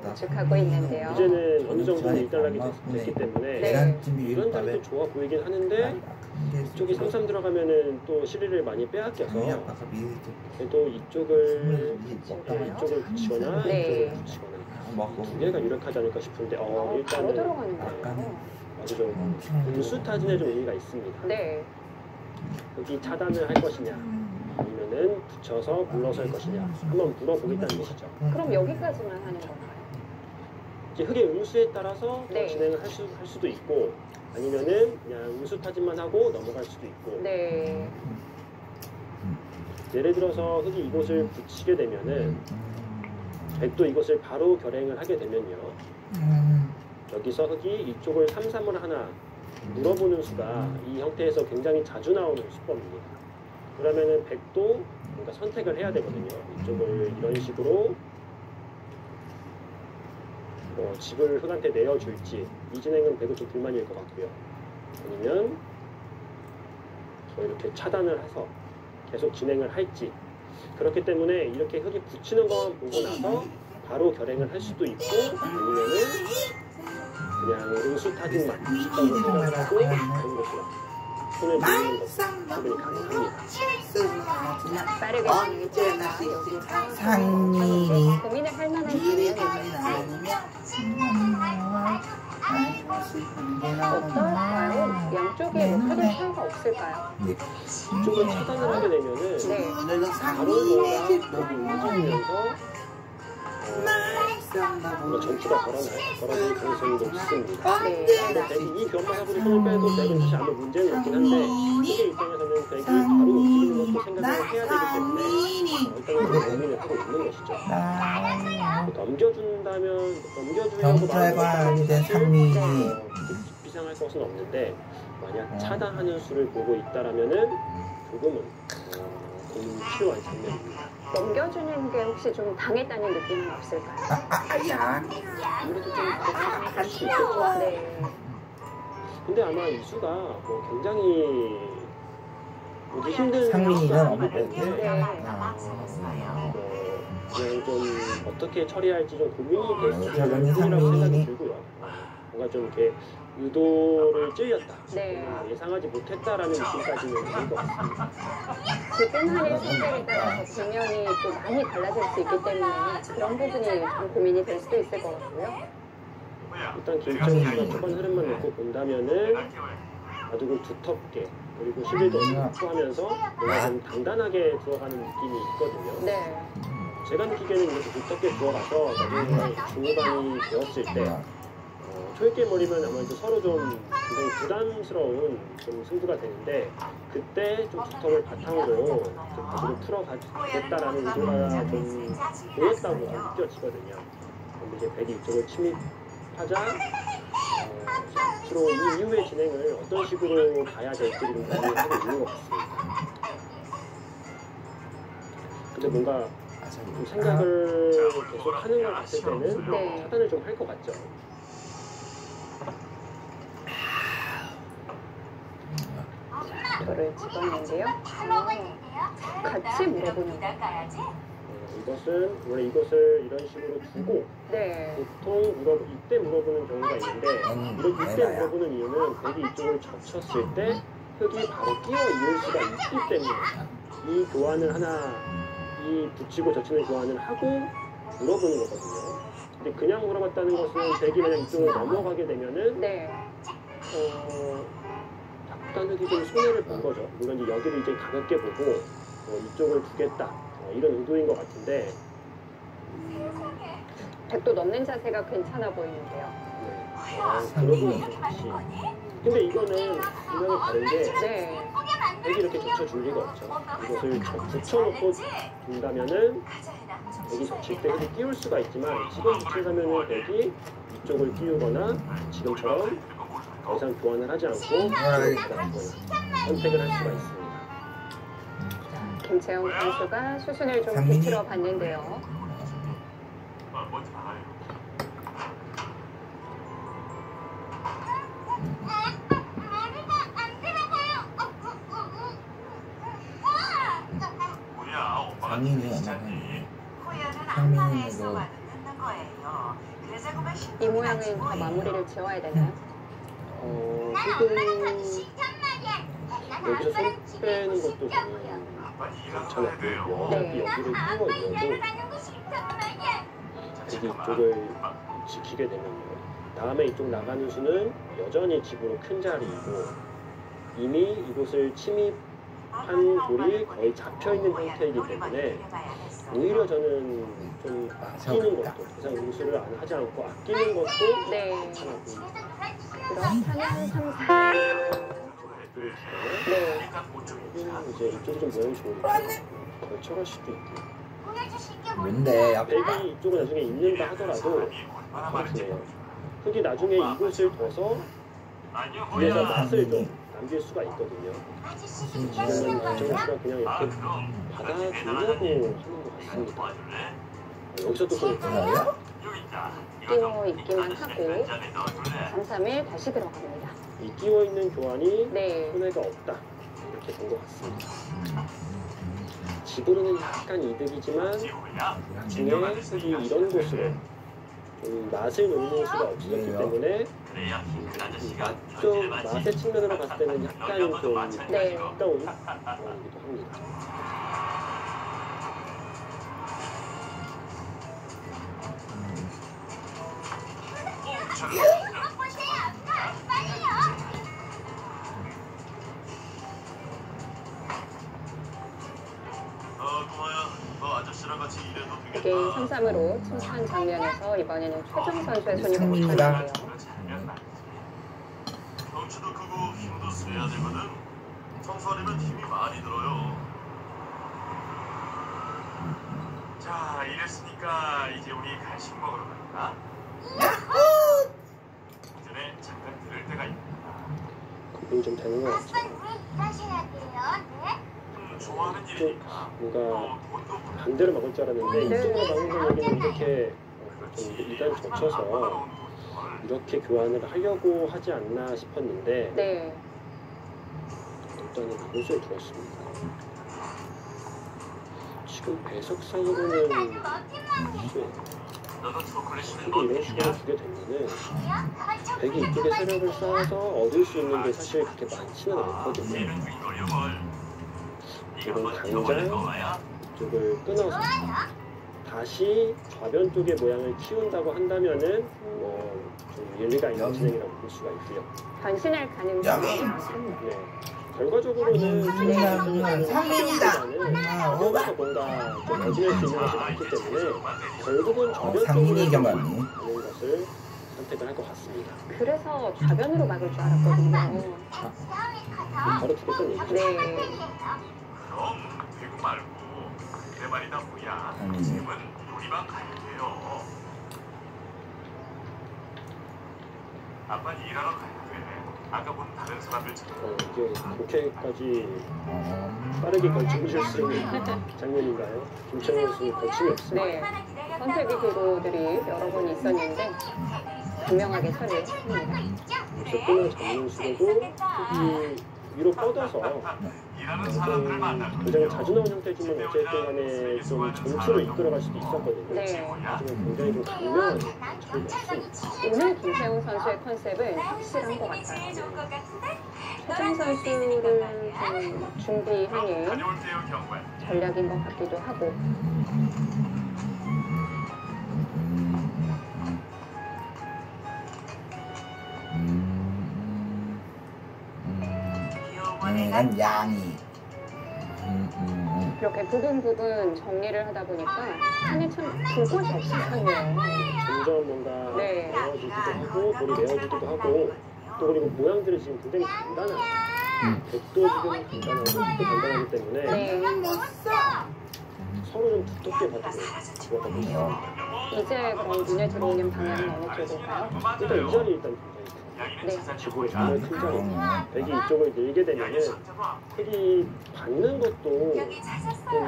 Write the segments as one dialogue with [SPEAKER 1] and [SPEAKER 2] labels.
[SPEAKER 1] 구축하고 있는데요.
[SPEAKER 2] 이제는 어느 정도 일단락이 됐기 때문에
[SPEAKER 1] 네.
[SPEAKER 2] 이런 자리도 좋아 보이긴 하는데 이쪽이 3-3 들어가면은 또 실리를 많이 빼앗겨서 또 이쪽을 붙이거나
[SPEAKER 1] 네.
[SPEAKER 2] 이쪽을 붙이거나 두 개가 유력하지 않을까 싶은데 일단은
[SPEAKER 1] 바로 들어가는 거예요.
[SPEAKER 2] 아주 좀 운수 타진에 좀 의미가 있습니다.
[SPEAKER 1] 네.
[SPEAKER 2] 여기 차단을 할 것이냐 아니면은 붙여서 물러설 것이냐 한번 물어보겠다는 것이죠.
[SPEAKER 1] 그럼 여기까지만 하는 건가요?
[SPEAKER 2] 이제 흑의 운수에 따라서
[SPEAKER 1] 네.
[SPEAKER 2] 진행을 할 수도 있고 아니면은 그냥 운수 타진만 하고 넘어갈 수도 있고
[SPEAKER 1] 네.
[SPEAKER 2] 예를 들어서 흑이 이곳을 붙이게 되면은 백도 이것을 바로 결행을 하게 되면요 여기서 흑이 이쪽을 3-3을 하나 물어보는 수가 이 형태에서 굉장히 자주 나오는 수법입니다. 그러면은 백도 뭔가 선택을 해야 되거든요. 이쪽을 이런 식으로 집을 흑한테 내어줄지 이 진행은 백은 좀 불만일 것 같고요. 아니면 이렇게 차단을 해서 계속 진행을 할지 그렇기 때문에 이렇게 흑이 붙이는 것만 보고 나서 바로 결행을 할 수도 있고 아니면은 그냥 운수 타진만 있다고 생각을 하고 하는 것이요. 손을 밀는 것 충분히 가능합니다.
[SPEAKER 1] 빠르게 진행이 되니까 여기서
[SPEAKER 3] 상민이
[SPEAKER 1] 고민을 할 만한 장면이죠. 어떨까요? 양쪽에 뭐 크게 차이가 없을까요?
[SPEAKER 2] 이쪽을 차단을 하게 되면은
[SPEAKER 1] 네.
[SPEAKER 2] 바로 뭔가 여기 움직이면서 전투가 벌어질 가능성이 높습니다.
[SPEAKER 1] 네.
[SPEAKER 2] 근데 백이 이 변만 하고도 손을 빼도 백은 사실 아무 문제는 없긴 한데 흑의 입장에서는 백이 바로 움직이는 것도 생각을 해야 되기 때문에 일단은 고민을 하고 있는 것이죠. 넘겨주려고
[SPEAKER 3] 경찰과 아니된 상민이
[SPEAKER 2] 비상할 것은 없는데 만약 차단하는 수를 보고 있다라면은 조금은 고민이 필요한 장면입니다.
[SPEAKER 1] 넘겨주는 게 혹시 좀 당했다는 느낌은 없을까요?
[SPEAKER 2] 아무래도 좀 그렇게 생각할 수 있겠죠.
[SPEAKER 1] 네.
[SPEAKER 2] 근데 아마 이 수가 굉장히 보기 힘든
[SPEAKER 3] 상민이는
[SPEAKER 2] 수가 아니기 때문에 그냥 좀 어떻게 처리할지 좀 고민이 될 수 있는 부분이라고 생각이 들고요. 뭔가 좀 이렇게 의도를 찔렸다.
[SPEAKER 1] 네.
[SPEAKER 2] 예상하지 못했다라는 느낌까지는 있는 것 같습니다.
[SPEAKER 1] 지금 하는 실제에 따라서 국면이 또 많이 달라질 수 있기 때문에 그런 부분이 좀 고민이 될 수도 있을 것 같고요.
[SPEAKER 2] 일단 김철우 씨가 초반 흐름만 놓고 본다면은 바둑을 두텁게 그리고 실리도 확보하면서 뭔가 좀 단단하게 들어가는 느낌이 있거든요.
[SPEAKER 1] 네.
[SPEAKER 2] 제가 느끼기에는 이렇게 두텁게 들어가서 나중에 중후반이 되었을 때 초입게 몰이면 아무래도 서로 좀 굉장히 부담스러운 좀 승부가 되는데 그때 좀 두텁을 바탕으로 좀 바둑을 풀어가겠다라는 의도가 좀 보였다고 느껴지거든요. 근데 이제 백이 이쪽을 침입하자 앞으로 이 이후의 진행을 어떤 식으로 가야 될지를 고민을 하고 있는 것 같습니다. 근데 뭔가 좀 생각을 계속 하는 것 같을 때는
[SPEAKER 1] 네.
[SPEAKER 2] 차단을 좀 할 것 같죠.
[SPEAKER 1] 저를 집었는데요. 같이 물어보는 거.
[SPEAKER 2] 이것은 원래 이것을 이런 식으로 두고
[SPEAKER 1] 네.
[SPEAKER 2] 보통 이때 물어보는 경우가 있는데 이때 물어보는 이유는 백이 이쪽을 젖혔을 때 흑이 바로 끼어 이을 수가 있기 때문에 이 교환을 이 붙이고 젖히는 교환을 하고 물어보는 거거든요. 근데 그냥 물어봤다는 것은 백이 만약 이쪽으로 넘어가게 되면은
[SPEAKER 1] 네.
[SPEAKER 2] 약간 흑이 좀 손해를 본 거죠. 물론 이제 여기를 이제 가볍게 보고 이쪽을 두겠다 이런 의도인 것 같은데
[SPEAKER 1] 백도 넘는 자세가 괜찮아 보이는데요.
[SPEAKER 2] 그러고 다시. 근데 이거는 분명히 다른 게
[SPEAKER 1] 네.
[SPEAKER 2] 백이 이렇게 젖혀줄 리가 없죠. 이것을 붙여놓고 둔다면은 백이 젖힐 때 흑이 끼울 수가 있지만 지금 붙인다면은 백이 이쪽을 끼우거나 지금처럼 더 이상 교환을 하지 않고 선택을 할 수가 있습니다.
[SPEAKER 1] 김채영 선수가 수순을 좀 비틀어 봤는데요.
[SPEAKER 3] 상민이 상민이도
[SPEAKER 1] 이 모양은 다 마무리를 지어야 되나요?
[SPEAKER 2] 지금 여기서 손 빼는 것도 저는 괜찮았고요.
[SPEAKER 1] 네.
[SPEAKER 2] 여기를 끼워 이어도 여기 이쪽을 지키게 되면요. 다음에 이쪽 나가는 수는 여전히 집으로 큰 자리이고 이미 이곳을 침입한 돌이 거의 잡혀있는 형태이기 때문에 오히려 저는 좀 아끼는 것도 이상 응수를 하지 않고 아끼는 것도
[SPEAKER 1] 네.
[SPEAKER 2] 괜찮았고
[SPEAKER 1] 그렇다면 3, 4. 네.
[SPEAKER 2] 여기는 이제 이쪽이 좀 모양이 좋으니까 걸쳐갈 수도 있고
[SPEAKER 3] 뭔데 아빠?
[SPEAKER 2] 흙이 이쪽은 나중에 있는다 하더라도 그렇네요. 흙이 나중에 이곳을 둬서 위에서 맛을 좀 남길 수가 있거든요. 지금은 김정은 씨가 그냥 이렇게 받아주려고 하는 것 같습니다. 여기서 또 좀
[SPEAKER 3] 뭐야?
[SPEAKER 1] 끼워 있기만 하고 3, 3일 다시 들어갑니다.
[SPEAKER 2] 이 끼워 있는 교환이
[SPEAKER 1] 네.
[SPEAKER 2] 손해가 없다 이렇게 본 것 같습니다. 집으로는 약간 이득이지만 나중에 흙이 이런 곳으로 좀 맛을 놓는 수가 없었기 때문에 맛의 측면으로 봤을 때는 약간 좀
[SPEAKER 1] 네.
[SPEAKER 2] 아까운 교환이기도 합니다.
[SPEAKER 1] 이게 3, 3으로 칭찬 장면에서 이번에는 최정 선수의 손이
[SPEAKER 3] 승리입니다.
[SPEAKER 1] 멈췄는데요.
[SPEAKER 4] 덩치도 크고 힘도 세야 되거든. 청소하려면 힘이 많이 들어요. 자, 이랬으니까 이제 우리 간식 먹으러 갈까? 전에 잠깐 들을 때가 있다.
[SPEAKER 2] 구분이 좀 되는 것 같죠.
[SPEAKER 4] 좋아하는
[SPEAKER 2] 좀
[SPEAKER 4] 일이니까.
[SPEAKER 2] 뭔가 반대로 막을 줄 알았는데 이쪽으로 막는 여기는 이렇게 좀 이단 젖혀서 이렇게 교환을 하려고 하지 않나 싶었는데
[SPEAKER 1] 네.
[SPEAKER 2] 일단은 이곳을 두었습니다. 지금 배석상으로는
[SPEAKER 4] 너도 초콜릿은
[SPEAKER 2] 흙이 이런 식으로 두게 되면은 백이 이쪽에 세력을 쌓아서 얻을 수 있는 게 사실 그렇게 많지는 않거든요. 이건 당장 이쪽을 끊어서 다시 좌변 쪽의 모양을 키운다고 한다면은 좀 일리가 있는 진행이라고 볼 수가 있고요.
[SPEAKER 1] 변신할 가능성이 많습니다.
[SPEAKER 2] 네. 결과적으로는
[SPEAKER 3] 상민이다.
[SPEAKER 2] 여기서 뭔가 좀 얻을 수 있는 것이 많기 때문에 결국은 좌변
[SPEAKER 3] 상민이
[SPEAKER 2] 쪽으로
[SPEAKER 3] 경험이.
[SPEAKER 2] 가는 것을 선택을 할 것 같습니다.
[SPEAKER 1] 그래서 좌변으로 막을 줄 알았거든요.
[SPEAKER 2] 바로 두겠다는 얘기죠.
[SPEAKER 1] 네.
[SPEAKER 4] 그럼 되고 말고 내 말이다 뭐야. 쌤은 놀이방 가야 돼요. 아빠는 일하러 가야 돼. 아까 본 다른 사람들처럼.
[SPEAKER 2] 이게 그렇게까지 빠르게 결정질 수 있는 장면인가요? 김채원 선수 거침이 없습니다.
[SPEAKER 1] 네. 선택의 기로들이 여러 번 있었는데 분명하게 처리했습니다.
[SPEAKER 2] 접근을 잡는 수로도 흙이 위로 뻗어서
[SPEAKER 4] 일하는 사람들 만나고
[SPEAKER 2] 굉장히 자주 나온 형태지만 어쨌든 간에 좀 전투로 이끌어갈 수도 있었거든요.
[SPEAKER 1] 네.
[SPEAKER 2] 하지만 굉장히 좀 강렬한 처리가 있습니다.
[SPEAKER 1] 오늘 김세훈 선수의 컨셉은 확실한 것 같아요. 최정 선수를 좀 준비하는
[SPEAKER 4] 다녀올게요 경관.
[SPEAKER 1] 전략인 것 같기도 하고.
[SPEAKER 3] 난 양이.
[SPEAKER 1] 이렇게 부분 정리를 하다 보니까 산이 참 굴곳이 없어서요.
[SPEAKER 2] 점점 뭔가
[SPEAKER 1] 네.
[SPEAKER 2] 메워지기도 하고 돌이 메워지기도 하고 또 그리고 모양들이 지금 굉장히 간단해요. 백도 지금 간단하고 흙도 간단하기 때문에
[SPEAKER 1] 네.
[SPEAKER 2] 서로 좀 두껍게 봐도 들어가고 있습니다.
[SPEAKER 1] 이제 그럼 눈에 들어오는 방향은 어느 쪽일까요?
[SPEAKER 2] 일단 이 자리 일단 굉장히
[SPEAKER 1] 네.
[SPEAKER 2] 지구의 정말 큰 자리. 백이 이쪽을 밀게 되면은 흙이 받는 것도 좀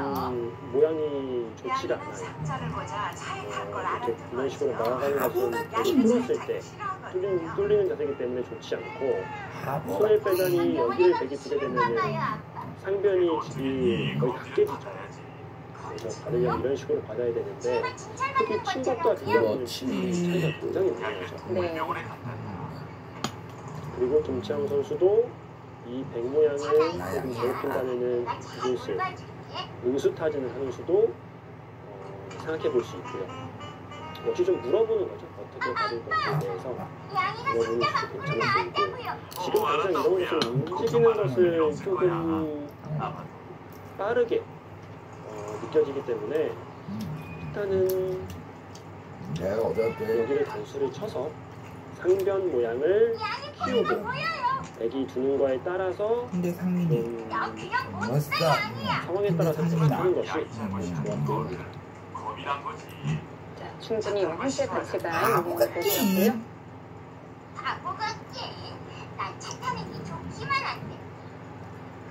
[SPEAKER 2] 모양이 좋지가 않아요. 이렇게 이런 식으로 나아가는 것은 백이 뚫었을 때 뚫리는 자세이기 때문에 좋지 않고 손을 빼자니 여기를 백이 두게 되면은 상변이 집이 거의 다 깨지죠. 그래서 받으려면 이런 식으로 받아야 되는데 흙이 친 것과 비교하면 차이가 굉장히 많이 나죠.
[SPEAKER 1] 네.
[SPEAKER 2] 그리고 김치영 선수도 이 백 모양을 조금 괴롭힌다면은 이것을 응수타진을 하는 수도 생각해 볼 수 있고요. 역시 좀 물어보는 거죠. 어떻게 받을 것에 대해서 물어보는 수도 괜찮아 보이고, 지금 당장 이런 것을 움직이는 것을 조금 빠르게 느껴지기 때문에 일단은
[SPEAKER 3] 내가 어저께
[SPEAKER 2] 여기를 단수를 쳐서 상변 모양을 키우고 백이 두는 거에 따라서
[SPEAKER 3] 근데 상민이 멋있어.
[SPEAKER 2] 상황에 따라서 하는 것이 좋아 보입니다.
[SPEAKER 4] 겁이란 거지.
[SPEAKER 1] 자, 충분히 형제 가치가 있는 것이었고요.
[SPEAKER 5] 바보 같지? 난 차 타는 게 좋기만 한데.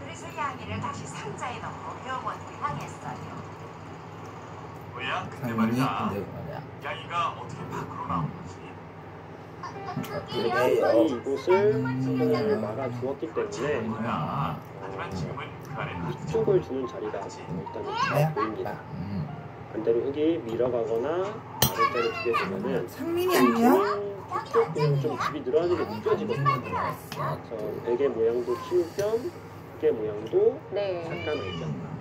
[SPEAKER 5] 그래서 양이를 다시 상자에 넣고 병원을 향했어요.
[SPEAKER 4] 뭐야? 근데
[SPEAKER 3] 상민이
[SPEAKER 4] 말이다.
[SPEAKER 3] 근데 말이야.
[SPEAKER 4] 양이가 어떻게 밖으로 나온 거지?
[SPEAKER 2] 백이 이곳을 상변을 막아 두었기 때문에
[SPEAKER 4] 뭐야? 하지만 지금은 그 안에
[SPEAKER 2] 이쪽을 두는 자리가 일단은 좋아 보입니다. 반대로 흙이 밀어가거나 아랫자리 두게 되면은
[SPEAKER 3] 상민이 아니야?
[SPEAKER 2] 이쪽은 좀 집이 늘어나는 게 느껴지거든요. 그래서 백의 모양도 키울 겸 흙의 모양도
[SPEAKER 1] 네.
[SPEAKER 2] 삭감할 겸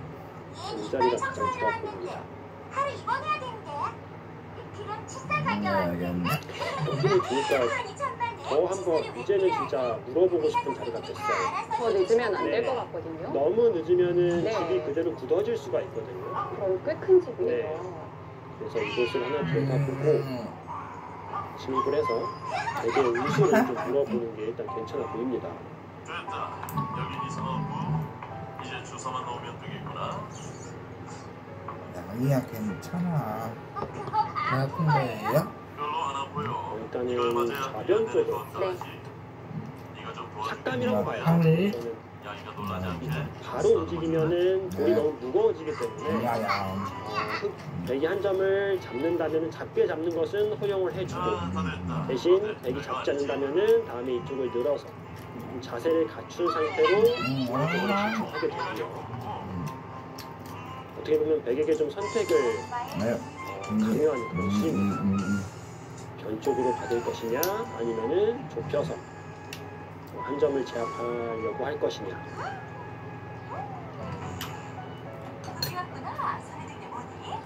[SPEAKER 2] 이 자리가 가장 좋아 보입니다.
[SPEAKER 5] 하루 입원해야 된대. 그럼 칫솔 가져왔는데.
[SPEAKER 2] 여기를 두니까 더 한번 이제는 진짜 물어보고 싶은 자리가 됐어요.
[SPEAKER 1] 더 늦으면 안 될 것 같거든요.
[SPEAKER 2] 너무 늦으면은
[SPEAKER 1] 네.
[SPEAKER 2] 집이 그대로 굳어질 수가 있거든요.
[SPEAKER 1] 그럼 꽤 큰 집이에요.
[SPEAKER 2] 그래서 이곳을 하나 들어가보고 진입을 해서 되게 우수를 좀 물어보는 게 일단 괜찮아 보입니다.
[SPEAKER 4] 됐다. 여긴 이상하고 이제 주사만 넣으면 되겠구나.
[SPEAKER 3] 양이야 괜찮아. 배가 큰 거예요?
[SPEAKER 4] 별로 안 아파요.
[SPEAKER 2] 일단은
[SPEAKER 4] 이걸 맞아야
[SPEAKER 2] 좌변 쪽에
[SPEAKER 4] 네. 네가 좀 도와줄게.
[SPEAKER 2] 삭감이라고 봐요.
[SPEAKER 3] 하늘이?
[SPEAKER 2] 저는
[SPEAKER 4] 양이가 놀라지 않게.
[SPEAKER 2] 바로 움직이면은 돌이 너무 무거워지기 때문에
[SPEAKER 3] 야야.
[SPEAKER 2] 백이 한 점을 잡는다면 작게 잡는 것은 허용을 해주고
[SPEAKER 4] 다 됐다.
[SPEAKER 2] 대신 백이 잡지 않는다면은 다음에 이쪽을 늘어서 좀 자세를 갖춘 상태로 이쪽으로 집중하게 되고요. 어떻게 보면 백에게 좀 선택을
[SPEAKER 3] 네.
[SPEAKER 2] 강요하는 그런 시입니다. 변 쪽으로 받을 것이냐 아니면은 좁혀서 한 점을 제압하려고 할 것이냐.
[SPEAKER 5] 그렇구나. 손에 든 게 뭐니?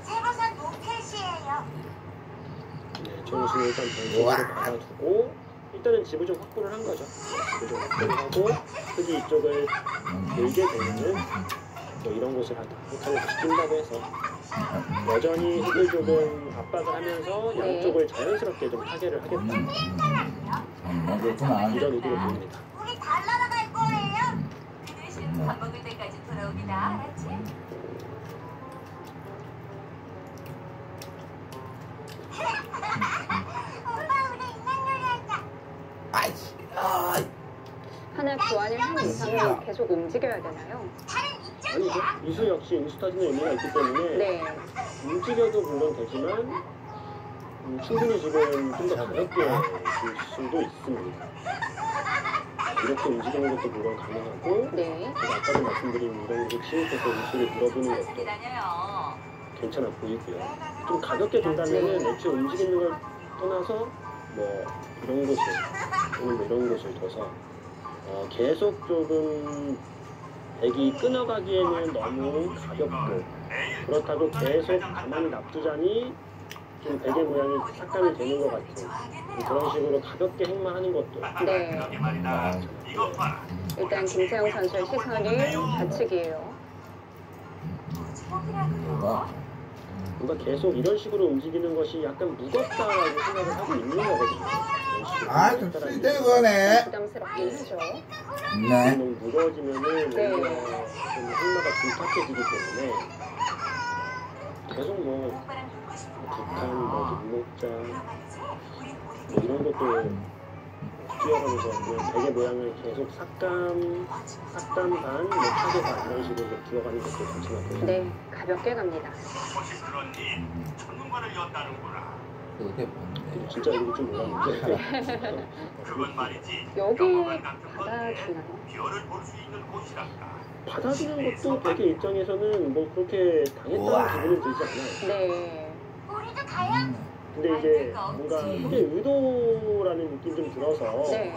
[SPEAKER 5] 새로 산 로켓이에요.
[SPEAKER 2] 네, 정수는 일단 변 쪽으로 받아두고 일단은 집을 좀 확보를 한 거죠. 집을 좀 확보를 하고 흙이 이쪽을 밀게 되면은 뭐 이런 곳을 하다 흙을 다시 낀다고 해서 여전히 흙을 조금 압박을 하면서 양쪽을 자연스럽게 좀 타개를 하겠다
[SPEAKER 3] 그렇구나.
[SPEAKER 2] 이런 의도로 보입니다.
[SPEAKER 5] 우리 다 날아갈 거예요. 그 대신 밥 먹을 때까지 돌아오기다. 알았지? 엄마 우리 인간 요리하자.
[SPEAKER 3] 아이씨.
[SPEAKER 1] 하나 교환을 한 이상은 계속 움직여야 되나요?
[SPEAKER 5] 다른
[SPEAKER 2] 아니죠.
[SPEAKER 5] 이쪽이야.
[SPEAKER 2] 이수 역시 응수타진의 의미가 있기 때문에
[SPEAKER 1] 네.
[SPEAKER 2] 움직여도 물론 되지만 충분히 지금 좀 더 가볍게 줄 수도 있습니다. 이렇게 움직이는 것도 물론 가능하고
[SPEAKER 1] 네.
[SPEAKER 2] 제가 아까도 말씀드린 이런 곳을 치우쳐서 우수를 물어보는 것도
[SPEAKER 5] 자세히 다녀요.
[SPEAKER 2] 괜찮아 보이고요. 좀 가볍게 된다면은 애초에 움직이는 걸 떠나서 뭐 이런 곳을 또는 뭐 이런 곳을 둬서 계속 조금 백이 끊어가기에는 너무 가볍고 그렇다고 계속 가만히 납두자니 좀 백의 모양이 삭감이 되는 것 같은 그런 식으로 가볍게 행만 하는 것도
[SPEAKER 1] 네.
[SPEAKER 4] 여기 말이다. 이것 봐라.
[SPEAKER 1] 일단 김세영 선수의 시선이 좌측이에요.
[SPEAKER 2] 뭔가 계속 이런 식으로 움직이는 것이 약간 무겁다라고 생각을 하고 있는 거거든요.
[SPEAKER 3] 아, 좀 쓸데거네.
[SPEAKER 1] 부담스럽긴 하죠.
[SPEAKER 3] 네.
[SPEAKER 2] 너무 무거워지면은
[SPEAKER 1] 네.
[SPEAKER 2] 좀 행마가 둔탁해지기 때문에 계속 뭐 북한, 뭐 눈목자 뭐 이런 것도 뛰어가면서 그냥 백의 모양을 계속 삭감 반, 뭐 타개 반 이런 식으로 들어가는 것도 괜찮아 보여요.
[SPEAKER 1] 네. 가볍게 갑니다.
[SPEAKER 4] 혹시 그러니 전문가를 였다는구나.
[SPEAKER 3] 그게 뭔데?
[SPEAKER 2] 진짜 이거 좀 몰랐는데
[SPEAKER 4] 그건 말이지.
[SPEAKER 1] 여기
[SPEAKER 4] 경험은 같은 건데
[SPEAKER 1] 받아주나요?
[SPEAKER 4] 별을 볼 수 있는 곳이란다.
[SPEAKER 2] 받아주는 것도 백의 입장에서는 뭐 그렇게 당했다는 기분은 들지 않아요.
[SPEAKER 1] 네.
[SPEAKER 5] 우리도 가야.
[SPEAKER 2] 근데 이제 뭔가 흑의 의도라는 느낌 좀 들어서
[SPEAKER 1] 네.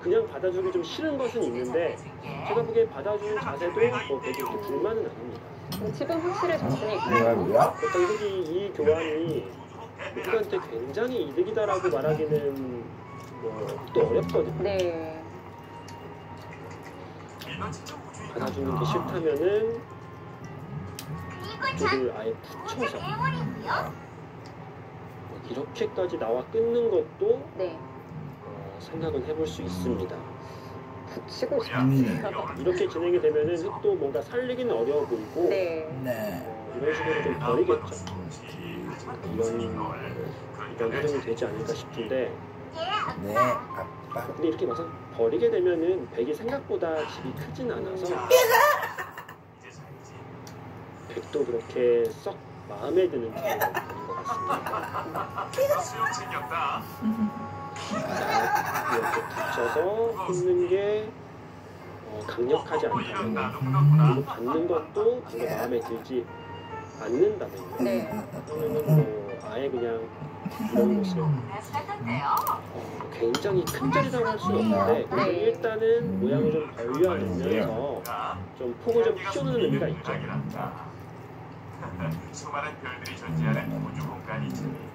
[SPEAKER 2] 그냥 받아주기 좀 싫은 것은 있는데 제가 보기에 받아주는 자세도 뭐 백이 이렇게 불만은 아닙니다.
[SPEAKER 1] 지금 확실해졌으니까요.
[SPEAKER 3] 내가 뭐야?
[SPEAKER 2] 어떤 흑이 이 교환이 흑한테 굉장히 이득이다라고 말하기는 또 어렵거든요.
[SPEAKER 1] 네.
[SPEAKER 2] 받아주는 게 싫다면은
[SPEAKER 5] 그리고 전
[SPEAKER 2] 이쪽을 아예
[SPEAKER 5] 우주
[SPEAKER 2] 붙여서
[SPEAKER 5] 괴물이고요.
[SPEAKER 2] 이렇게까지 나와 끊는 것도
[SPEAKER 1] 네.
[SPEAKER 2] 생각은 해볼 수 있습니다.
[SPEAKER 1] 붙이고 싶어요.
[SPEAKER 2] 이렇게 진행이 되면은 흑도 뭔가 살리기는 어려워 보이고
[SPEAKER 1] 네.
[SPEAKER 3] 네.
[SPEAKER 2] 이런 식으로 좀 버리겠죠. 이런 흐름이 되지 않을까 싶은데
[SPEAKER 5] 예,
[SPEAKER 3] 네,
[SPEAKER 5] 아빠.
[SPEAKER 3] 아빠.
[SPEAKER 2] 근데 이렇게 막상 버리게 되면은 백이 생각보다 집이 크진 않아서 백도 그렇게 썩 마음에 드는 기분이 드는 것 같습니다.
[SPEAKER 4] 수영 챙겼다.
[SPEAKER 2] 자, 이렇게 붙여서 끊는 게 강력하지
[SPEAKER 4] 이런
[SPEAKER 2] 않다면
[SPEAKER 4] 나누는구나.
[SPEAKER 2] 그리고 받는 것도 별로 마음에 들지 않는다면요.
[SPEAKER 1] 네.
[SPEAKER 2] 그러면은 뭐 아예 그냥 이런 것을
[SPEAKER 5] 같은데요.
[SPEAKER 2] 굉장히 큰 자리라고 할 수는 없는데
[SPEAKER 1] 네.
[SPEAKER 2] 일단은 모양을 좀 벌려내면서 좀 폭을 좀 키우는 의미가 있죠.
[SPEAKER 4] 수많은 별들이 존재하는 우주 공간이지.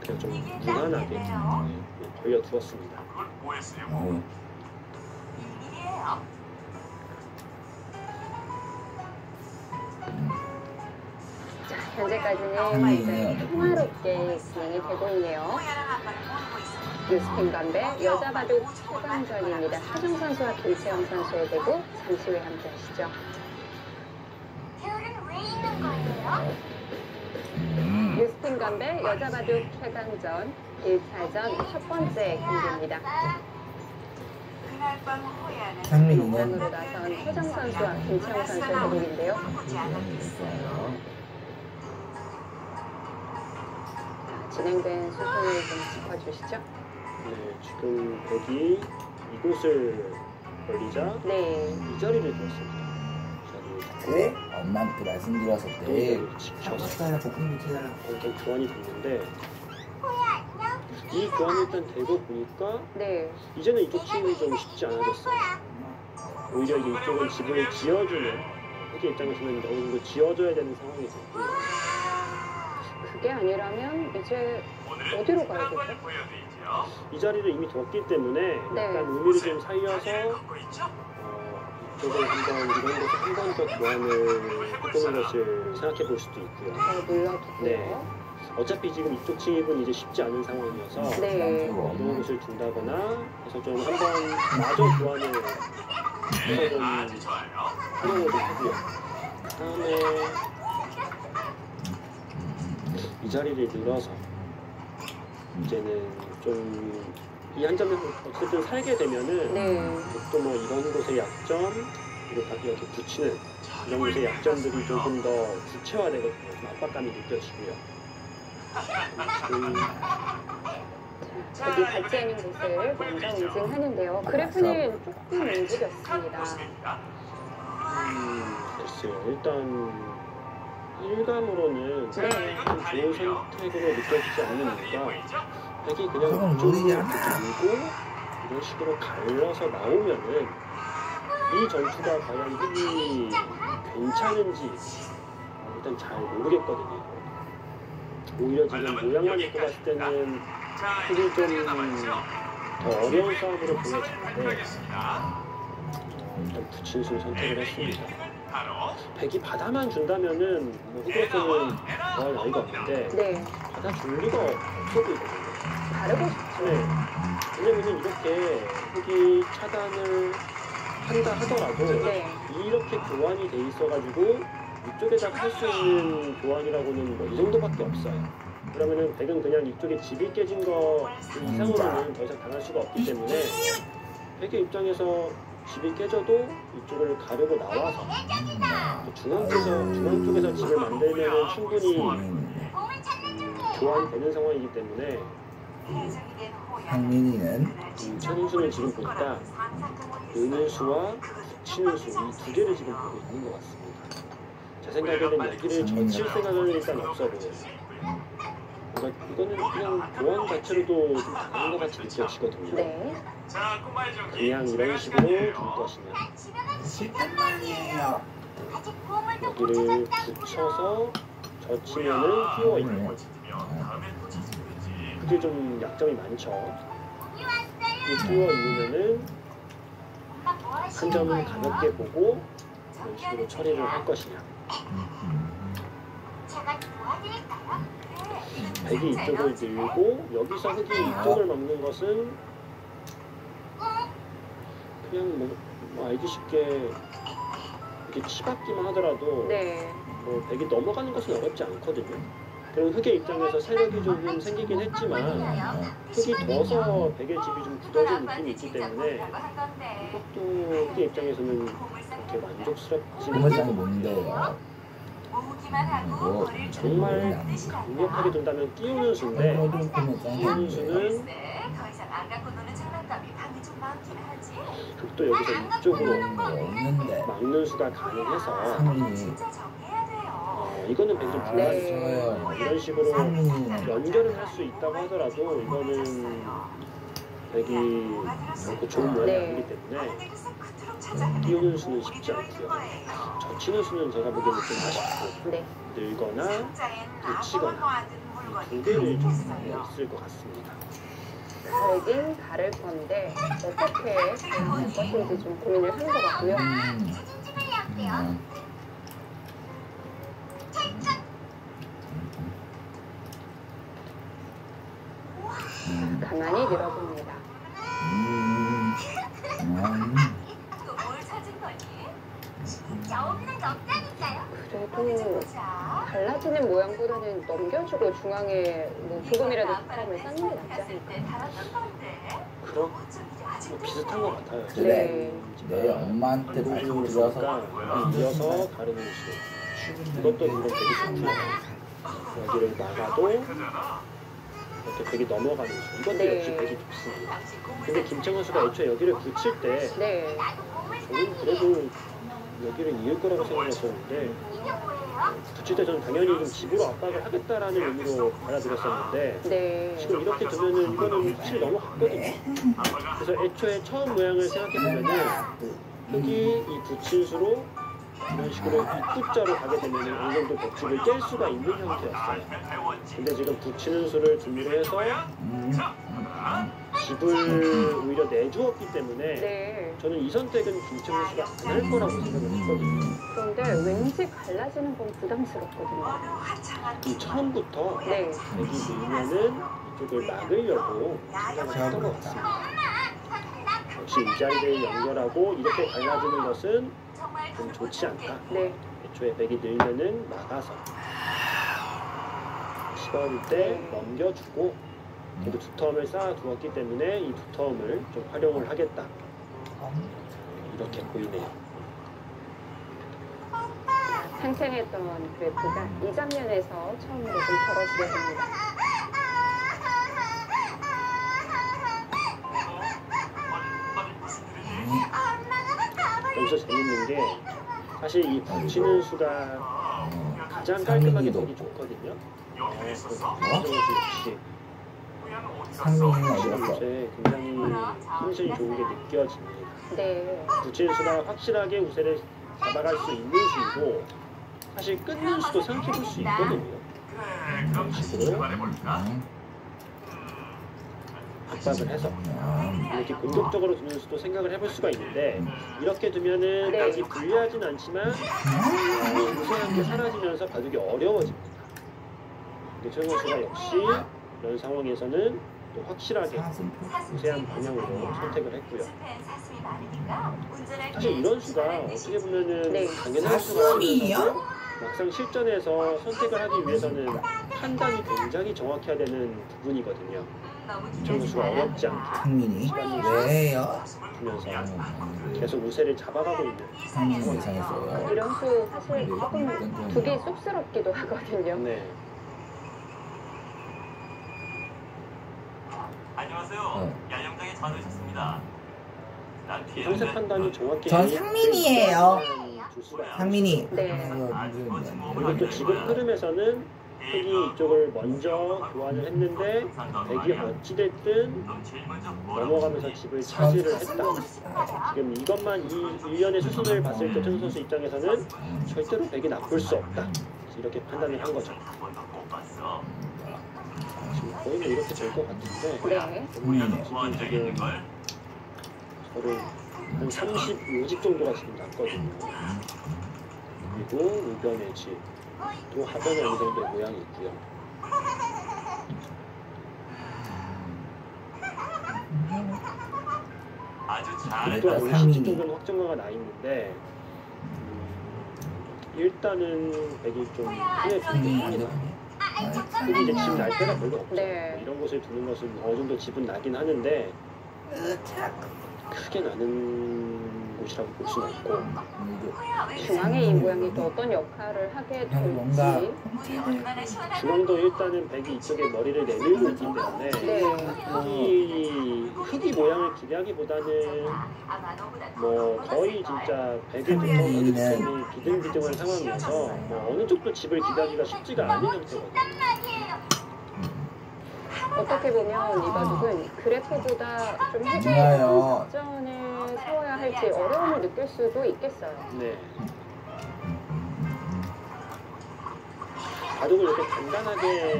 [SPEAKER 2] 그냥 좀 무난하게 벌려두었습니다.
[SPEAKER 4] 그걸 뭐했어요?
[SPEAKER 5] 일이에요.
[SPEAKER 1] 자, 현재까지는 이제 평화롭게 진행이 되고 있네요.
[SPEAKER 5] 호야랑 아빠를 모르고 있어.
[SPEAKER 1] 뉴스핀 건배 여자 바둑 최강전입니다. 하정 선수와 김채영 선수의 대구 잠시 후에 함께 하시죠.
[SPEAKER 5] 별은 왜 있는 거예요?
[SPEAKER 1] 뉴스핀 건배 여자 바둑 최강전 1차전 첫 번째 경기입니다.
[SPEAKER 5] 그날 밤 호야는
[SPEAKER 3] 상민이는
[SPEAKER 1] 영상으로 나선 효정 선수와 김채영 선수의 대국인데요.
[SPEAKER 5] 보지 않았겠어요.
[SPEAKER 1] 진행된 수순을 좀 짚어주시죠.
[SPEAKER 2] 네, 지금 백이 이곳을 벌리자
[SPEAKER 1] 네.
[SPEAKER 2] 이 자리를 두었습니다. 이
[SPEAKER 3] 그래?
[SPEAKER 2] 자리를
[SPEAKER 3] 엄마한테 말씀드렸을
[SPEAKER 2] 두고
[SPEAKER 3] 때
[SPEAKER 2] 여기를 지켜서
[SPEAKER 3] 사라 볶음 해달라.
[SPEAKER 2] 완전 교환이 됐는데
[SPEAKER 5] 호야 안녕.
[SPEAKER 2] 이 교환을 일단 되고 보니까
[SPEAKER 1] 네.
[SPEAKER 2] 이제는 이쪽 팀이 좀 쉽지 않아졌어요. 오히려 이게 이쪽은 집을 지어주는 흑의 입장에서는 어느 정도 지어줘야 되는 상황이 됐고요.
[SPEAKER 1] 그게 아니라면 이제 어디로 가야 되죠?
[SPEAKER 2] 이 자리를 이미 뒀기 때문에
[SPEAKER 1] 네.
[SPEAKER 2] 약간 의미를 좀 살려서 이쪽을 한번 이런 곳을 한 번 더 교환을 해보는 것을 생각해 볼 수도 있고요.
[SPEAKER 1] 눌러두고요.
[SPEAKER 2] 네. 어차피 지금 이쪽 칩은 이제 쉽지 않은 상황이어서
[SPEAKER 1] 네.
[SPEAKER 2] 이런 곳을 둔다거나 해서 좀 한번 마저 교환을 해서 좀 활용을 좀 하고요. 그다음에 이 자리를 늘어서 이제는 좀 이 한 점에서 어쨌든 살게 되면은
[SPEAKER 1] 네.
[SPEAKER 2] 또 뭐 이런 곳의 약점 그리고 딱 이렇게 붙이는 이런 곳의 약점들이 조금 더 구체화되거든요. 좀 압박감이 느껴지고요.
[SPEAKER 1] 여기 닿지 않은 곳을 먼저 인증하는데요. 그래프는 조금 움직였습니다.
[SPEAKER 2] 글쎄요. 일단 일감으로는
[SPEAKER 1] 네.
[SPEAKER 2] 좀 좋은 선택으로 느껴지지 않는 이유가 백이 그냥
[SPEAKER 3] 그건
[SPEAKER 2] 이쪽으로
[SPEAKER 3] 무리야.
[SPEAKER 2] 이렇게 밀고 이런 식으로 갈려서 나오면은 이 전투가 과연 흑이 괜찮은지 일단 잘 모르겠거든요. 오히려 지금 모양만 듣고 봤을 때는 흑이 좀 더 어려운 싸움으로 보여지는데 일단 부친수를 선택을 했습니다. 백이 받아만 준다면은 뭐 흑으로서는 더할 나위가 없는데
[SPEAKER 1] 네.
[SPEAKER 2] 받아줄 리가 없어 보이거든요.
[SPEAKER 1] 다르고 싶죠.
[SPEAKER 2] 네. 왜냐면은 이렇게 흑이 차단을 한다 하더라도
[SPEAKER 1] 네.
[SPEAKER 2] 이렇게 교환이 돼 있어가지고 이쪽에다가 할 수 있는 교환이라고는 뭐 이 정도밖에 없어요. 그러면은 백은 그냥 이쪽에 집이 깨진 거 이상으로는 더 이상 당할 수가 없기 때문에 백의 입장에서 집이 깨져도 이쪽을 가르고 나와서 중앙 쪽에서 집을 만들면 충분히
[SPEAKER 5] 몸을 찾는 중이에요.
[SPEAKER 2] 교환되는 상황이기 때문에
[SPEAKER 5] 대적이 된 호야.
[SPEAKER 3] 상민이는
[SPEAKER 2] 천은수는 지금 보니까 은은수와 붙이는 수, 이 두 개를 지금 보고 있는 것 같습니다. 제 생각에는 여기를 젖힐 생각은 일단 없어 보여요. 뭔가 이거는 그냥 교환 자체로도 좀 다른 것 같이 느껴지거든요.
[SPEAKER 1] 네.
[SPEAKER 4] 자, 꼬마의 정리.
[SPEAKER 2] 그냥 이런 식으로 둘 것이냐.
[SPEAKER 3] 10분만이에요.
[SPEAKER 5] 아직 보험을 또 못
[SPEAKER 2] 여기를
[SPEAKER 5] 찾았다고요.
[SPEAKER 2] 붙여서 젖히면은 끼워 있는
[SPEAKER 4] 거
[SPEAKER 2] 거지.
[SPEAKER 4] 다음에 또 찾으면 되지.
[SPEAKER 2] 그게 좀 약점이 많죠.
[SPEAKER 5] 공이 왔어요.
[SPEAKER 2] 이 끼워 있으면은
[SPEAKER 5] 엄마 뭐
[SPEAKER 2] 한
[SPEAKER 5] 하시는
[SPEAKER 2] 점은
[SPEAKER 5] 거예요?
[SPEAKER 2] 가볍게 보고 이런 식으로 처리를 할 것이냐.
[SPEAKER 5] 제가 도와드릴까요? 네.
[SPEAKER 2] 백이 이쪽을 밀고 여기서 흙이 이쪽을 막는 것은 그냥 뭐 알기 쉽게 이렇게 치받기만 하더라도
[SPEAKER 1] 네.
[SPEAKER 2] 뭐 백이 넘어가는 것은 어렵지 않거든요. 그럼 흑의 입장에서 세력이 조금 생기긴 했지만 흙이 더서 백의 집이 좀 굳어진 느낌이 있기 때문에 이것도 흑의 입장에서는 그렇게 만족스럽지
[SPEAKER 3] 고물상이 뭔데요?
[SPEAKER 5] 모으기만 하고
[SPEAKER 3] 뭐
[SPEAKER 5] 머리를
[SPEAKER 2] 정말 강력하게 둔다면 끼우는 수인데
[SPEAKER 3] 땡겨도 고물상이
[SPEAKER 2] 끼우는
[SPEAKER 3] 뭔데요?
[SPEAKER 2] 수는
[SPEAKER 5] 더 이상 안 갖고 노는 장난감이 방이 좀 많긴 하지.
[SPEAKER 2] 흑도 여기서 이쪽으로
[SPEAKER 3] 없는데
[SPEAKER 2] 막는 수가 가능해서
[SPEAKER 3] 상민이
[SPEAKER 5] 진짜 정해야 돼요.
[SPEAKER 2] 이거는 백이 좀
[SPEAKER 3] 아,
[SPEAKER 2] 불안해요.
[SPEAKER 3] 좋아요.
[SPEAKER 2] 이런 식으로
[SPEAKER 3] 상민이
[SPEAKER 2] 연결을 할 수 있다고 하더라도 이거는 백이 결코 좋은 모양이
[SPEAKER 1] 네.
[SPEAKER 2] 아니기 때문에 끼우는 수는 쉽지 않고요. 젖히는 수는 제가 보기에는 좀 아쉽고
[SPEAKER 1] 네.
[SPEAKER 2] 늘거나 붙이거나 이 두 개를 좀 있을 것 같습니다.
[SPEAKER 1] 가르긴 가를 건데 어떻게 할 것인지 좀 고민을 하는 것 같고요.
[SPEAKER 5] 사진 찍을래 어때요?
[SPEAKER 1] 가만히 밀어봅니다.
[SPEAKER 5] 또뭘 찾은 거니? 진짜 없는 게 없다니까요.
[SPEAKER 1] 그래도 달라지는 모양보다는 넘겨주고 중앙에 뭐 조금이라도 득점을 쌓는 게 낫지 않을까.
[SPEAKER 2] 그럼 뭐 비슷한 것 같아요.
[SPEAKER 3] 그래.
[SPEAKER 1] 네.
[SPEAKER 3] 내 엄마한테 말씀 들어서
[SPEAKER 2] 이어서 가르는 수. 이것도 물론 되게 좋고요. 여기를 막아도 이렇게 백이 넘어가는 수. 이것도
[SPEAKER 1] 네.
[SPEAKER 2] 역시 백이 좋습니다. 근데 김창원 선수가 애초에 여기를 붙일 때
[SPEAKER 1] 네.
[SPEAKER 2] 저는 그래도 여기를 이을 거라고 생각했었는데 붙일 때 저는 당연히 좀 집으로 압박을 하겠다라는 의미로 받아들였었는데
[SPEAKER 1] 네.
[SPEAKER 2] 지금 이렇게 두면은 이거는 확실히 넘어갔거든요. 그래서 애초에 처음 모양을 생각해보면은 흙이 이 붙인 수로 이런 식으로 입구자로 가게 되면 어느 정도 벽집을 깰 수가 있는 형태였어요. 근데 지금 붙이는 수를 준비로 해서 집을 오히려 내주었기 때문에
[SPEAKER 1] 네.
[SPEAKER 2] 저는 이 선택은 김창훈 씨가 안 할 거라고 생각을 했거든요.
[SPEAKER 1] 그런데 왠지 갈라지는 건 부담스럽거든요.
[SPEAKER 2] 이 처음부터
[SPEAKER 1] 네.
[SPEAKER 2] 백이 밀면은 이쪽을 막으려고 생각을 했던 것 같습니다. 역시 이 자리를 연결하고 이렇게 갈라지는 것은 좀 좋지 않다.
[SPEAKER 1] 네.
[SPEAKER 2] 애초에 백이 늘면은 막아서 시범 때 넘겨주고 그래도 두터움을 쌓아두었기 때문에 이 두터움을 좀 활용을 하겠다. 이렇게 보이네요.
[SPEAKER 1] 팽팽했던 그래프가 이 장면에서 처음으로 좀 벌어지게 됩니다.
[SPEAKER 2] 여기서 재밌는 게 사실 이 붙이는 수가 가장 깔끔하게 되기 좋거든요. 김정은 씨 역시
[SPEAKER 3] 상민이는 어디 갔어?
[SPEAKER 2] 요새 굉장히 힘이 좋은 게 느껴집니다.
[SPEAKER 1] 네.
[SPEAKER 2] 붙이는 수가 확실하게 우세를 잡아갈 수 있는 수이고 사실 끊는 수도 생각해 볼 수 있거든요. 이런 식으로 압박을 해서 이렇게 공격적으로 두는 수도 생각을 해볼 수가 있는데 이렇게 두면은
[SPEAKER 1] 네.
[SPEAKER 2] 백이 불리하진 않지만 우세한 게 사라지면서 바둑이 어려워집니다. 근데 최영호 씨가 역시 이런 상황에서는 또 확실하게 우세한 방향으로 선택을 했고요. 사실 이런 수가 어떻게 보면은
[SPEAKER 1] 네.
[SPEAKER 2] 당연한 수가 아니라서 막상 실전에서 선택을 하기 위해서는 판단이 굉장히 정확해야 되는 부분이거든요. 이정도 수가 어렵지 않게
[SPEAKER 3] 상민이 왜요?
[SPEAKER 2] 두면서 계속 우세를 잡아가고 있는
[SPEAKER 3] 상민이 예상했어요.
[SPEAKER 1] 이런 수 사실 조금 두기 쑥스럽기도 하거든요.
[SPEAKER 2] 네.
[SPEAKER 4] 안녕하세요. 야영장에 잘 오셨습니다.
[SPEAKER 2] 상세 판단이 정확히
[SPEAKER 3] 전 상민이에요.
[SPEAKER 2] 줄 수가 있어요.
[SPEAKER 3] 상민이.
[SPEAKER 1] 네.
[SPEAKER 2] 그리고 또 지금 흐름에서는 흑이 이쪽을 먼저 교환을 했는데 백이 어찌됐든 넘어가면서 집을 차지를 했다. 지금 이것만 이 일련의 수순을 봤을 때 천수 선수 입장에서는 절대로 백이 나쁠 수 없다. 이렇게 판단을 한 거죠. 지금 거의 뭐 이렇게 될 것 같은데
[SPEAKER 1] 네.
[SPEAKER 2] 지금 서로 한 35집 정도가 지금 났거든요. 그리고 우변의 집, 또 하변에 어느 정도의 모양이 있고요. 또 한 10집 정도는 확정가가 나 있는데 일단은 백이 좀 흔해 보입니다. 흑이 이제 집 날 때가 별로 없죠.
[SPEAKER 1] 네.
[SPEAKER 2] 뭐 이런 곳을 두는 것은 어느 정도 집은 나긴 하는데 크게 나는 곳이라고 볼 수는 없고
[SPEAKER 1] 중앙에 이 모양이 또 어떤 역할을 하게
[SPEAKER 3] 뭔가
[SPEAKER 1] 될지.
[SPEAKER 2] 중앙도 일단은 백이 이쪽에 머리를 내밀고 있기 때문에
[SPEAKER 1] 네.
[SPEAKER 2] 흑이 모양을 기대하기보다는 뭐 거의 진짜 백의 동선이 비등비등한 상황이어서 뭐 어느 쪽도 집을 기대하기가 쉽지가 않은 형태거든요.
[SPEAKER 1] 어떻게 보면 이 바둑은 그래프보다 좀 해외
[SPEAKER 3] 좋아요.
[SPEAKER 1] 작전을 세워야 할지 어려움을 느낄 수도 있겠어요.
[SPEAKER 2] 네. 바둑을 이렇게 간단하게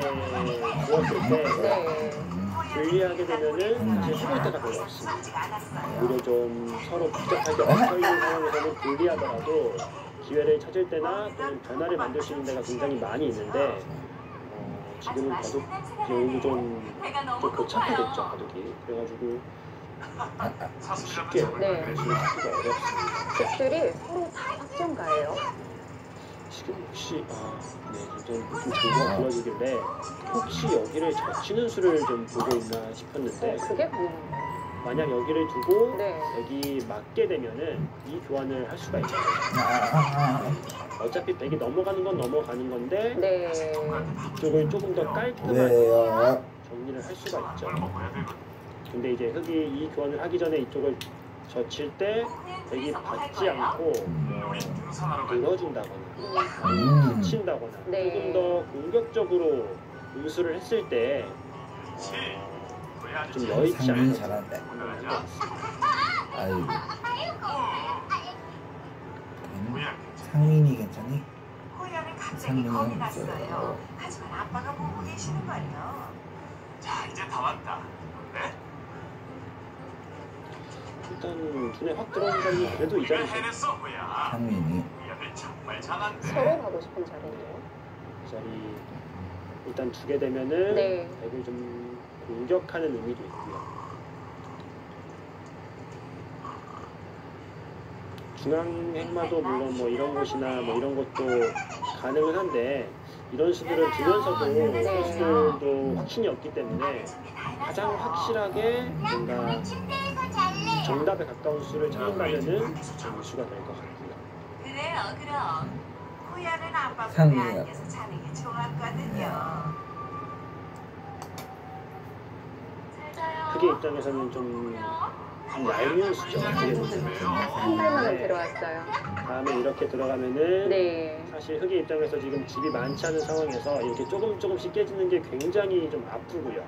[SPEAKER 2] 구웠을 때
[SPEAKER 1] 네.
[SPEAKER 2] 분리하게 되면은 사실 해볼 때가 별로 없습니다. 오히려 좀 서로 복잡하게 얽혀 있는 상황에서는 분리하더라도 기회를 찾을 때나 또는 변화를 만들 수 있는 데가 굉장히 많이 있는데 지금은 바둑 경우도 좀 고착화됐죠, 바둑이. 그래가지고 쉽게
[SPEAKER 1] 네.
[SPEAKER 2] 관심을 찾기가 어렵습니다.
[SPEAKER 1] 집들이 서로 다 확정가예요.
[SPEAKER 2] 지금 혹시 좀 정보가 불러지길래 혹시 여기를 젖히는 수를 좀 보고 있나 싶었는데
[SPEAKER 1] 그게 가능한가요?
[SPEAKER 2] 만약 여기를 두고
[SPEAKER 1] 네.
[SPEAKER 2] 백이 맞게 되면은 이 교환을 할 수가 있어요. 어차피 백이 넘어가는 건 넘어가는 건데
[SPEAKER 1] 네.
[SPEAKER 2] 이쪽을 조금 더 깔끔하게
[SPEAKER 3] 왜요?
[SPEAKER 2] 정리를 할 수가 있죠. 근데 이제 흑이 이 교환을 하기 전에 이쪽을 젖힐 때 백이 받지 않고 늘어준다거나 붙인다거나
[SPEAKER 1] 네.
[SPEAKER 2] 조금 더 공격적으로 응수를 했을 때 좀 여의치
[SPEAKER 3] 상민이
[SPEAKER 2] 않은
[SPEAKER 3] 잘한다.
[SPEAKER 2] 판단을 한것 같습니다.
[SPEAKER 3] 아이고. 상민이 괜찮니?
[SPEAKER 5] 호야는 갑자기
[SPEAKER 3] 상민이
[SPEAKER 5] 겁이 났어요.
[SPEAKER 3] 없어요.
[SPEAKER 5] 하지만 아빠가 보고 계시는 거예요.
[SPEAKER 4] 자, 이제 다 왔다. 네?
[SPEAKER 2] 일단 눈에 확 들어오는 자리 그래도 이 자리죠.
[SPEAKER 4] 해냈어, 호야.
[SPEAKER 3] 상민이.
[SPEAKER 4] 호야들 정말 잘한대.
[SPEAKER 1] 서로 가고 싶은 자리네요.
[SPEAKER 2] 이 자리 일단 두게 되면은
[SPEAKER 1] 네.
[SPEAKER 2] 백을 좀 공격하는 의미도 있고요. 중앙 행마도 물론 뭐 이런 곳이나 뭐 이런 것도 가능은 한데 이런 수들은 두면서도 선수들도 확신이 없기 때문에 가장 확실하게 뭔가 정답에 가까운 수를 찾는다면은 점수가 될 것 같고요.
[SPEAKER 5] 그래요, 그럼. 호야는 아빠 품에
[SPEAKER 3] 상민이요.
[SPEAKER 5] 안겨서 자는 게 좋았거든요.
[SPEAKER 2] 흑의 입장에서는 좀 얄미운 수죠. 어떻게 보면.
[SPEAKER 1] 한 발만은 들어왔어요.
[SPEAKER 2] 다음에 이렇게 들어가면은
[SPEAKER 1] 네.
[SPEAKER 2] 사실 흑의 입장에서 지금 집이 많지 않은 상황에서 이렇게 조금씩 깨지는 게 굉장히 좀 아프고요.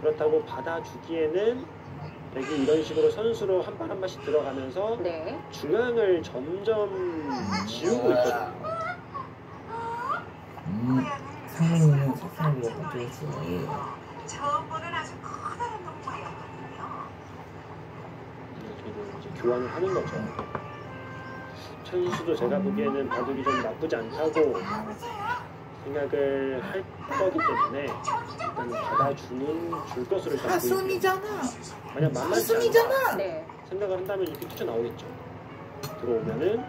[SPEAKER 2] 그렇다고 받아주기에는 백이 이런 식으로 선수로 한 발 한 발씩 들어가면서
[SPEAKER 1] 네.
[SPEAKER 2] 중앙을 점점 지우고 있거든요.
[SPEAKER 3] 상민이는 색상으로 바뀌었어요.
[SPEAKER 5] 처음 보는 아주 커다란 동물이었거든요.
[SPEAKER 2] 이렇게 이제 교환을 하는 거죠. 천수도 제가 보기에는 바둑이 좀 나쁘지 않다고 생각을 할 거기 때문에 일단 줄 것으로 일단 보이고
[SPEAKER 3] 하순이잖아.
[SPEAKER 2] 만약 만만치 않다
[SPEAKER 3] 하순이잖아.
[SPEAKER 1] 네.
[SPEAKER 2] 생각을 한다면 이렇게 튀쳐나오겠죠. 들어오면은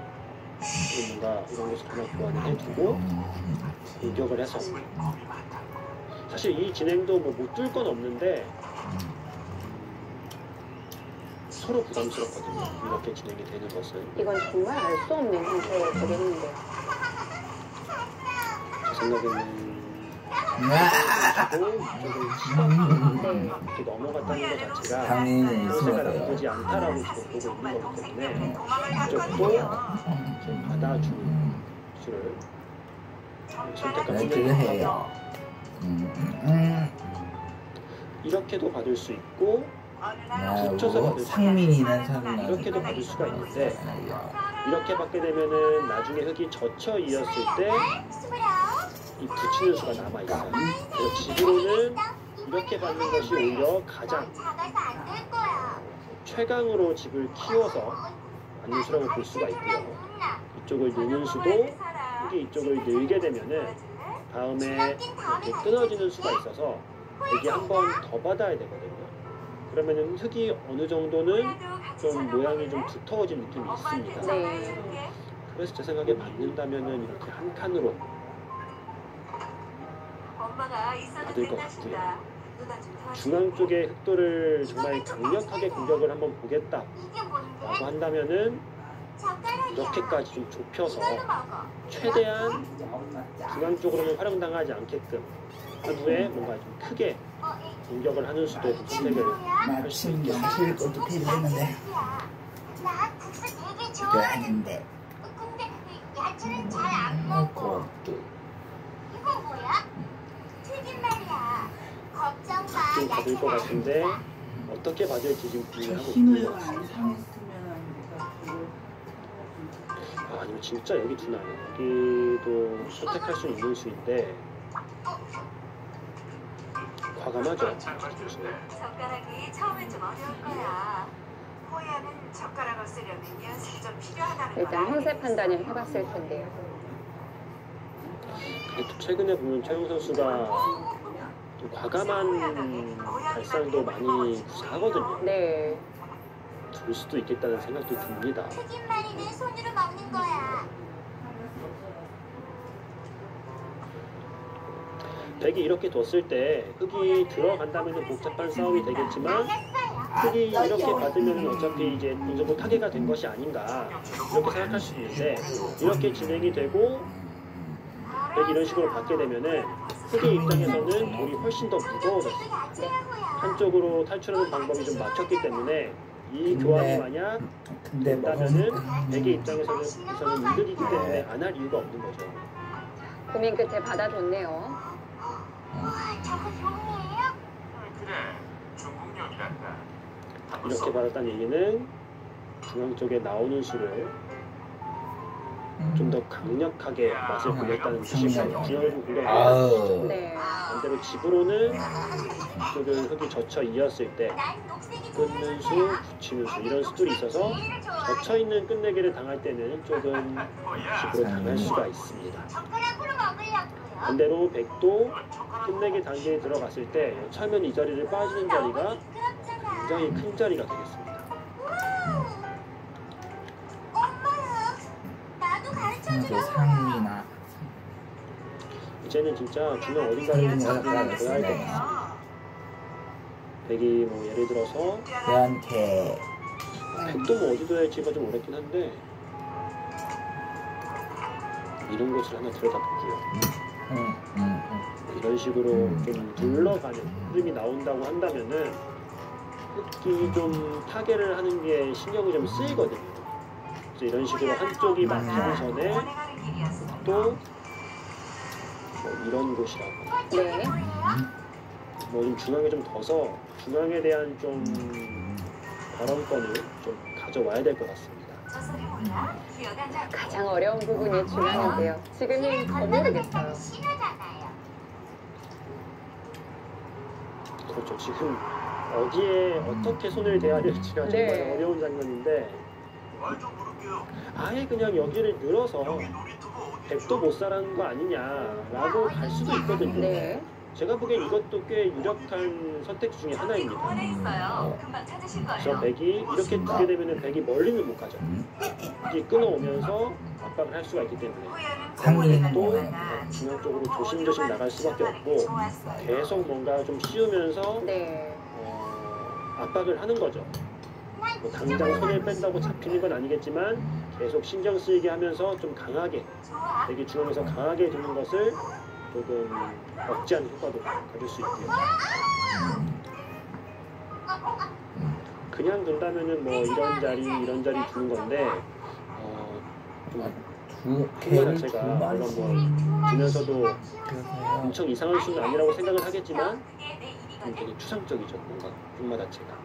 [SPEAKER 2] 뭔가 이런 것을 그냥 교환을 해두고 공격을 해서 사실 이 진행도 뭐 못 뚫 건 없는데 서로 부담스럽거든요. 이렇게 진행이 되는 것은
[SPEAKER 1] 이건 정말 알 수 없는 형태가 되겠는데요.
[SPEAKER 2] 제 생각에는 이쪽을 치고 이렇게 넘어갔다는 것 자체가
[SPEAKER 3] 당연히
[SPEAKER 2] 형세가
[SPEAKER 3] 있어요.
[SPEAKER 2] 나쁘지 않다라고 지금 보고 있는 거기 때문에 이쪽도 지금 받아주는 수를 선택할 수
[SPEAKER 3] 이렇게
[SPEAKER 2] 있는
[SPEAKER 3] 해요.
[SPEAKER 2] 이렇게도 받을 수 있고
[SPEAKER 3] 나하고 상민이는 사는
[SPEAKER 2] 이렇게도 받을 수가 있는데 이렇게 받게 되면은 나중에 흙이 젖혀 이었을 때 이 붙이는 수가 남아 있어요. 그래서 집으로는 이렇게 받는 것이 오히려 가장 최강으로 집을 키워서 받는 수라고 볼 수가 있고요. 이쪽을 느는 수도 흙이 이쪽을 늘게 되면은 다음에 이렇게 끊어지는 수가 있어서 여기 한 번 더 받아야 되거든요. 그러면은 흙이 어느 정도는 좀 모양이 좀 두터워진 느낌이 있습니다.
[SPEAKER 1] 네.
[SPEAKER 2] 그래서 제 생각에 받는다면은 이렇게 한 칸으로 받을 것 같고요. 중앙 쪽의 흙돌을 정말 강력하게 공격을 한번 보겠다라고 한다면은 이렇게까지 좀 좁혀서 최대한 중앙 쪽으로는 활용당하지 않게끔 한 후에 뭔가 좀 크게 공격을 하는 수도 좀 선택을 할 수
[SPEAKER 3] 마침
[SPEAKER 2] 있겠습니다.
[SPEAKER 3] 연필 것도 필요했는데 이거 아닌데
[SPEAKER 5] 근데 야채는 잘 안 먹고.
[SPEAKER 3] 그것도
[SPEAKER 5] 이거 뭐야? 튀긴 말이야. 걱정 마.
[SPEAKER 2] 지금 받을 것 같은데 어떻게 받을지 지금 고민을 하고 있는 것 같습니다. 아니면 진짜 여기 두나요? 여기도 선택할 수 있는 수인데 과감하죠.
[SPEAKER 5] 젓가락이 처음엔 좀 어려울 거야. 호야는 젓가락을 쓰려면 연습이 좀 필요하다는
[SPEAKER 1] 일단 형세 판단을 해봤을 텐데요.
[SPEAKER 2] 그래도 최근에 보면 최용 선수가 좀 과감한 발상도 많이 구사하거든요.
[SPEAKER 1] 네.
[SPEAKER 2] 줄 수도 있겠다는 생각도 듭니다.
[SPEAKER 5] 튀긴 말이는 손으로 먹는 거야.
[SPEAKER 2] 백이 이렇게 뒀을 때 흙이 들어간다면 복잡한 싸움이 되겠지만 흙이 이렇게 받으면 어차피 이제 어느 정도 타개가 된 것이 아닌가 이렇게 생각할 수 있는데 이렇게 진행이 되고 백이 이런 식으로 받게 되면은 흙의 입장에서는 돌이 훨씬 더 무거워졌어요. 한쪽으로 탈출하는 방법이 좀 막혔기 때문에 이 교환이 만약
[SPEAKER 3] 근데
[SPEAKER 2] 된다면은 백의 입장에서는 이득이기 때문에 안 할 이유가 없는 거죠.
[SPEAKER 1] 고민 끝에 받아줬네요.
[SPEAKER 5] 저거 용이에요?
[SPEAKER 4] 그래, 중국령이란다.
[SPEAKER 2] 이렇게 받았다는 얘기는 중앙 쪽에 나오는 수를 좀 더 강력하게 맛을 보겠다는 뜻이고 중앙을 좀 공격을
[SPEAKER 3] 아우
[SPEAKER 1] 네.
[SPEAKER 2] 반대로 집으로는 이쪽을 흙이 젖혀 이었을 때
[SPEAKER 5] 난 녹색이
[SPEAKER 2] 끊는 수, 붙이는 수 이런 수들이 있어서 젖혀있는 끝내기를 당할 때는 조금 집으로 당할 수가 있습니다.
[SPEAKER 5] 젓가락으로 먹으려고요.
[SPEAKER 2] 반대로 백도 끝내기 단계에 들어갔을 때 처음엔 이 자리를 빠지는 자리가 굉장히 큰 자리가 되겠습니다.
[SPEAKER 5] 엄마야, 나도
[SPEAKER 3] 그
[SPEAKER 5] 가르쳐주라고.
[SPEAKER 3] 상민아
[SPEAKER 2] 이제는 진짜 중앙 어딘가를 잡아야 되겠습니다. 백이 뭐 예를 들어서
[SPEAKER 3] 얘한테
[SPEAKER 2] 백도 뭐 어디 둬야 할지가 좀 어렵긴 한데 이런 곳을 하나 들여다보고요. 이런 식으로 좀 둘러가는 흐름이 나온다고 한다면은 흙이 좀 타개를 하는 게 신경이 좀 쓰이거든요. 그래서 이런 식으로 한쪽이 막히기 전에 또 뭐 이런 곳이라고
[SPEAKER 1] 네.
[SPEAKER 2] 뭐 좀 중앙에 좀 둬서 중앙에 대한 좀 발언권을 좀 가져와야 될 것 같습니다.
[SPEAKER 5] 저 소리 몰라? 기억 안 나.
[SPEAKER 1] 가장 어려운 부분이 중앙인데요. 지금은 더 모르겠어요.
[SPEAKER 5] 신호잖아요.
[SPEAKER 2] 그렇죠. 지금 어디에 어떻게 손을 대야 될지가 정말
[SPEAKER 1] 네.
[SPEAKER 2] 어려운 장면인데
[SPEAKER 4] 말좀 물을게요.
[SPEAKER 2] 아예 그냥 여기를 늘어서
[SPEAKER 4] 여기 놀이터가 어디
[SPEAKER 2] 백도 못 사라는 거 아니냐라고 갈 수도 있거든요.
[SPEAKER 1] 네.
[SPEAKER 2] 제가 보기엔 이것도 꽤 유력한 선택 중에 하나입니다.
[SPEAKER 5] 공원에 있어요. 금방 찾으실
[SPEAKER 2] 그래서
[SPEAKER 5] 거예요.
[SPEAKER 2] 백이 이렇게 두게 되면 백이 멀리는 못 가죠. 이게 끊어오면서 압박을 할 수가 있기 때문에
[SPEAKER 3] 상민이는
[SPEAKER 2] 또
[SPEAKER 3] 뭐야?
[SPEAKER 2] 중앙 쪽으로 조심조심 나갈 수밖에 없고 계속 뭔가 좀 씌우면서
[SPEAKER 1] 네.
[SPEAKER 2] 압박을 하는 거죠. 뭐 당장 손을 뺀다고 잡히는 건 아니겠지만 계속 신경 쓰이게 하면서 좀 강하게 백이 중앙에서 강하게 두는 것을 조금 억제하는 효과도 가질 수 있고요. 그냥 둔다면은 뭐 이런 자리 두는 건데 좀
[SPEAKER 3] 개를
[SPEAKER 2] 자체가
[SPEAKER 3] 두
[SPEAKER 2] 물론 뭐
[SPEAKER 3] 마리씩
[SPEAKER 2] 두면서도
[SPEAKER 3] 그러세요.
[SPEAKER 2] 엄청 이상한 수는 아니라고 생각을 하겠지만 좀 되게 추상적이죠. 뭔가 흑마 자체가.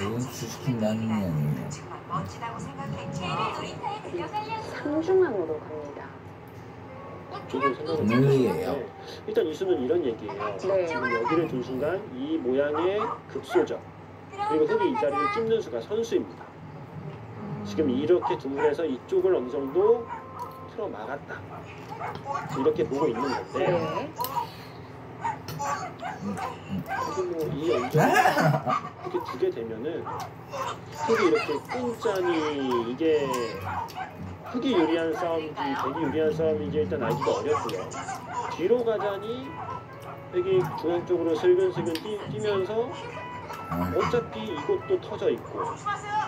[SPEAKER 3] 이건 주식힌다는 게 아니에요.
[SPEAKER 5] 정말 멋지다고 생각했지. 놀이터에 데려가려고.
[SPEAKER 1] 상중앙으로 갑니다.
[SPEAKER 2] 저도 생각을
[SPEAKER 3] 오늘이에요.
[SPEAKER 2] 해봤는데 일단 이 수는 이런 얘기예요.
[SPEAKER 1] 네.
[SPEAKER 2] 지금 여기를 둔 순간 이 모양의 급소죠. 그리고 흙이 이 자리를 찝는 수가 선수입니다. 지금 이렇게 둔해서 이쪽을 어느 정도 틀어 막았다. 이렇게 보고 있는 건데
[SPEAKER 1] 네.
[SPEAKER 2] 이 연장 이렇게 두게 되면은 흙이 이렇게 끈짠이 이게 흙이 유리한 싸움인지 백이 유리한 싸움인지 일단 알기가 어렵고요. 뒤로 가자니 백이 중앙 쪽으로 슬근슬근 뛰면서 어차피 이곳도 터져 있고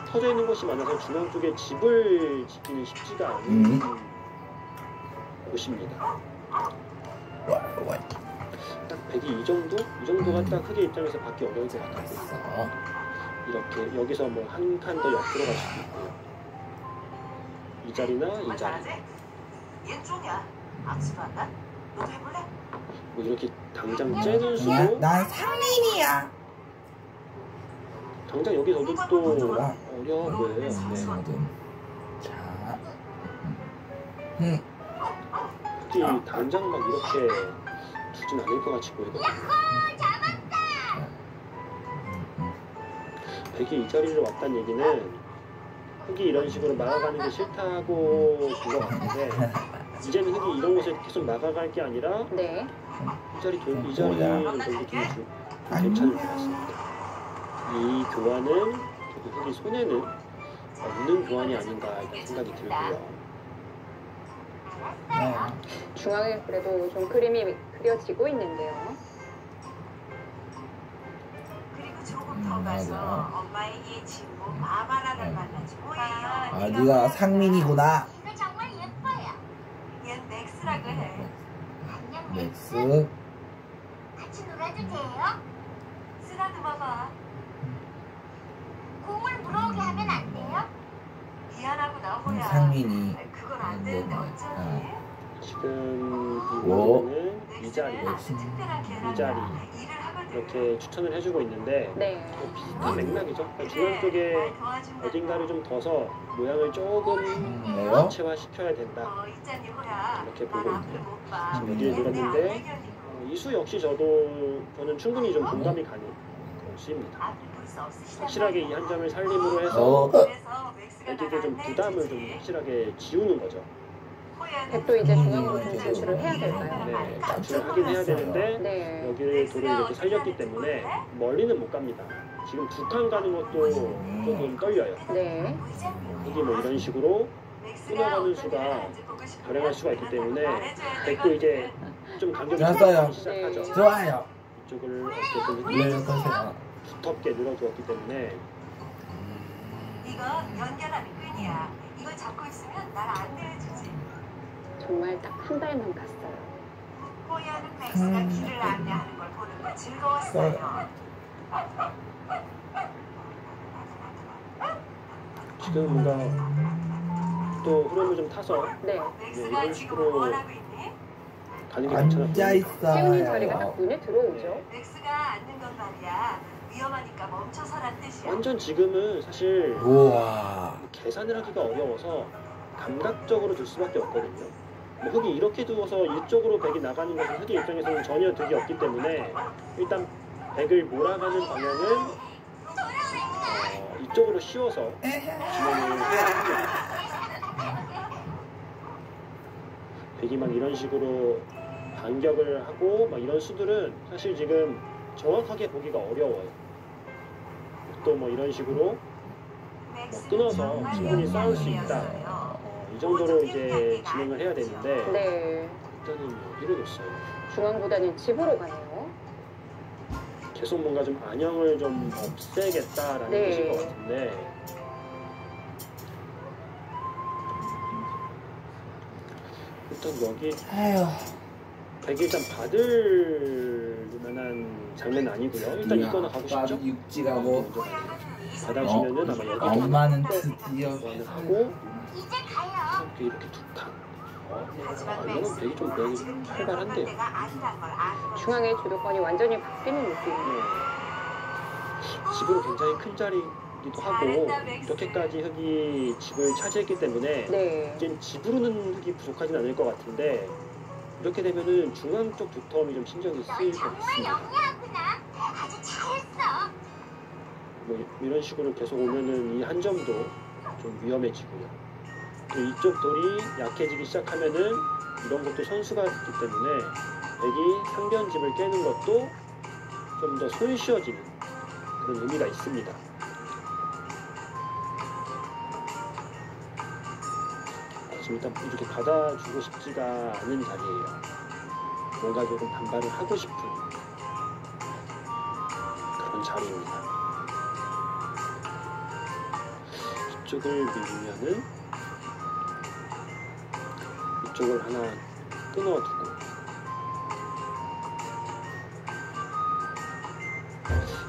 [SPEAKER 2] 터져 있는 곳이 많아서 중앙 쪽에 집을 짓기는 쉽지가 않은 곳입니다. 딱 백이 이 정도가 딱 흙의 입장에서 받기 어려울 것 같아요. 이렇게 여기서 뭐 한 칸 더 옆으로 갈 수도 있고요. 이 자리나 이 자리.
[SPEAKER 5] 얘 쪽이야. 악수도 한다. 너도 해볼래?
[SPEAKER 2] 뭐 이렇게 당장 째는 수도
[SPEAKER 3] 난 상민이야.
[SPEAKER 2] 당장 여기서도 또 어려워요.
[SPEAKER 3] 네, 뭐든. 자,
[SPEAKER 2] 흙이 당장 막 이렇게 두진 않을 것 같이 보이거든요. 백이 이 자리로 왔다는 얘기는 흙이 이런 식으로 막아가는 게 싫다고 본 것 같은데 이제는 흙이 이런 곳에 계속 막아갈 게 아니라
[SPEAKER 1] 네.
[SPEAKER 2] 이 자리를 돌리면 괜찮을 것 같습니다. 이 교환은 흙이 손해는 없는 교환이 아닌가 이런 생각이 들고요.
[SPEAKER 1] 중앙에 그래도 좀 그림이 그려지고 있는데요.
[SPEAKER 5] 그리고 조금 더 가서 엄마에게 친구 마바라를 만나지 뭐예요.
[SPEAKER 3] 네가 상민이구나.
[SPEAKER 5] 이거 정말 예뻐요. 얜 맥스라고 해. 안녕
[SPEAKER 3] 맥스.
[SPEAKER 5] 같이 놀아도 돼요? 쓰라도 봐봐. 공을 물어오게 하면 안 돼요? 미안하구나 호야.
[SPEAKER 3] 상민이.
[SPEAKER 5] 그건 안 되는데 어쩌지?
[SPEAKER 2] 지금 이
[SPEAKER 3] 오.
[SPEAKER 2] 부분은 이 자리,
[SPEAKER 5] 이
[SPEAKER 2] 자리. 이렇게 추천을 해주고 있는데
[SPEAKER 1] 네.
[SPEAKER 2] 비슷한 맥락이죠. 그러니까 중앙 쪽에 어딘가를 좀 더서 모양을 조금
[SPEAKER 3] 왜요?
[SPEAKER 2] 구체화시켜야 된다. 이렇게 보고 있네요. 지금 여기를 눌렀는데 이 수 역시 저는 충분히 좀 공감이 가는 그런 수입니다. 확실하게 이 한 점을 살림으로 해서 여기에 좀 부담을 좀 확실하게 지우는 거죠.
[SPEAKER 1] 백도 이제 중앙으로 좀 진출을 해야 될까요?
[SPEAKER 2] 네, 진출을 하긴 해야 되는데
[SPEAKER 1] 네.
[SPEAKER 2] 여기를 돌을 이렇게 살렸기 때문에 멀리는 못 갑니다. 지금 두 칸 가는 것도 조금 떨려요.
[SPEAKER 1] 네.
[SPEAKER 2] 여기 뭐 이런 식으로 끊어가는 수가 발행할 수가 있기 때문에 백도 이제 좀 간격이
[SPEAKER 3] 됐어요.
[SPEAKER 2] 생기기 시작하죠.
[SPEAKER 3] 좋아요.
[SPEAKER 2] 이쪽을 어쨌든
[SPEAKER 3] 눌러주세요.
[SPEAKER 2] 두텁게 눌러주었기 때문에
[SPEAKER 5] 이거 연결하는 끈이야. 이걸 잡고 있으면 날 안내해주지.
[SPEAKER 1] 정말 딱 한 발만 갔어요.
[SPEAKER 5] 호야는 맥스가 길을 안내하는 걸 보는 게 즐거웠어요.
[SPEAKER 2] 지금 뭔가 또 흐름을 좀 타서
[SPEAKER 1] 네.
[SPEAKER 5] 맥스가
[SPEAKER 2] 이런
[SPEAKER 5] 지금
[SPEAKER 2] 식으로
[SPEAKER 5] 뭘 하고 있니?
[SPEAKER 2] 가는 게 괜찮아 보입니다.
[SPEAKER 1] 세훈이 자리가
[SPEAKER 3] 앉아있어요.
[SPEAKER 1] 딱 눈에 들어오죠.
[SPEAKER 5] 맥스가 앉는 건 말이야. 위험하니까 멈춰서란 뜻이야.
[SPEAKER 2] 완전 지금은 사실
[SPEAKER 3] 우와.
[SPEAKER 2] 계산을 하기가 어려워서 감각적으로 둘 수밖에 없거든요. 뭐 흙이 이렇게 두어서 이쪽으로 백이 나가는 것은 흙의 입장에서는 전혀 득이 없기 때문에 일단 백을 몰아가는 방향은 이쪽으로 씌워서 진행을 해야 합니다. 백이 막 이런 식으로 반격을 하고 막 이런 수들은 사실 지금 정확하게 보기가 어려워요. 또 뭐 이런 식으로 끊어서 충분히 싸울 수 있다. 이 정도로 이제 진행을 해야 되는데
[SPEAKER 1] 네.
[SPEAKER 2] 일단은 여기로 뒀어요.
[SPEAKER 1] 중앙보다는 집으로 가네요.
[SPEAKER 2] 계속 뭔가 좀 안형을 좀 없애겠다라는
[SPEAKER 1] 네.
[SPEAKER 2] 뜻인 것 같은데 일단 여기
[SPEAKER 3] 아휴.
[SPEAKER 2] 백이 일단 받을 만한 장면은 아니고요. 일단 이거나 가고 싶죠?
[SPEAKER 3] 육지라고.
[SPEAKER 2] 받아주면은 아마 여기도
[SPEAKER 3] 엄마는 드디어
[SPEAKER 2] 교환을 하고
[SPEAKER 5] 이제 가요.
[SPEAKER 2] 이렇게 두 칸. 이거는 백이 좀 내기 활발한데요.
[SPEAKER 1] 중앙의 주도권이 완전히 바뀌는 느낌이에요.
[SPEAKER 2] 집으로 굉장히 큰 자리이기도 하고 이렇게까지 흙이 집을 차지했기 때문에
[SPEAKER 1] 네.
[SPEAKER 2] 이제 집으로는 흙이 부족하진 않을 것 같은데 이렇게 되면은 중앙 쪽 두텀이 좀 신경이 쓰일 것
[SPEAKER 5] 정말
[SPEAKER 2] 같습니다.
[SPEAKER 5] 영리하구나. 아주 잘했어.
[SPEAKER 2] 뭐 이런 식으로 계속 오면은 이 한 점도 좀 위험해지고요. 또 이쪽 돌이 약해지기 시작하면은 이런 것도 선수가 있기 때문에 백이 상변집을 깨는 것도 좀 더 손쉬워지는 그런 의미가 있습니다. 지금 일단 이렇게 받아주고 싶지가 않은 자리예요. 뭔가 조금 반발을 하고 싶은 그런 자리입니다. 이쪽을 밀면은 이쪽을 하나 끊어두고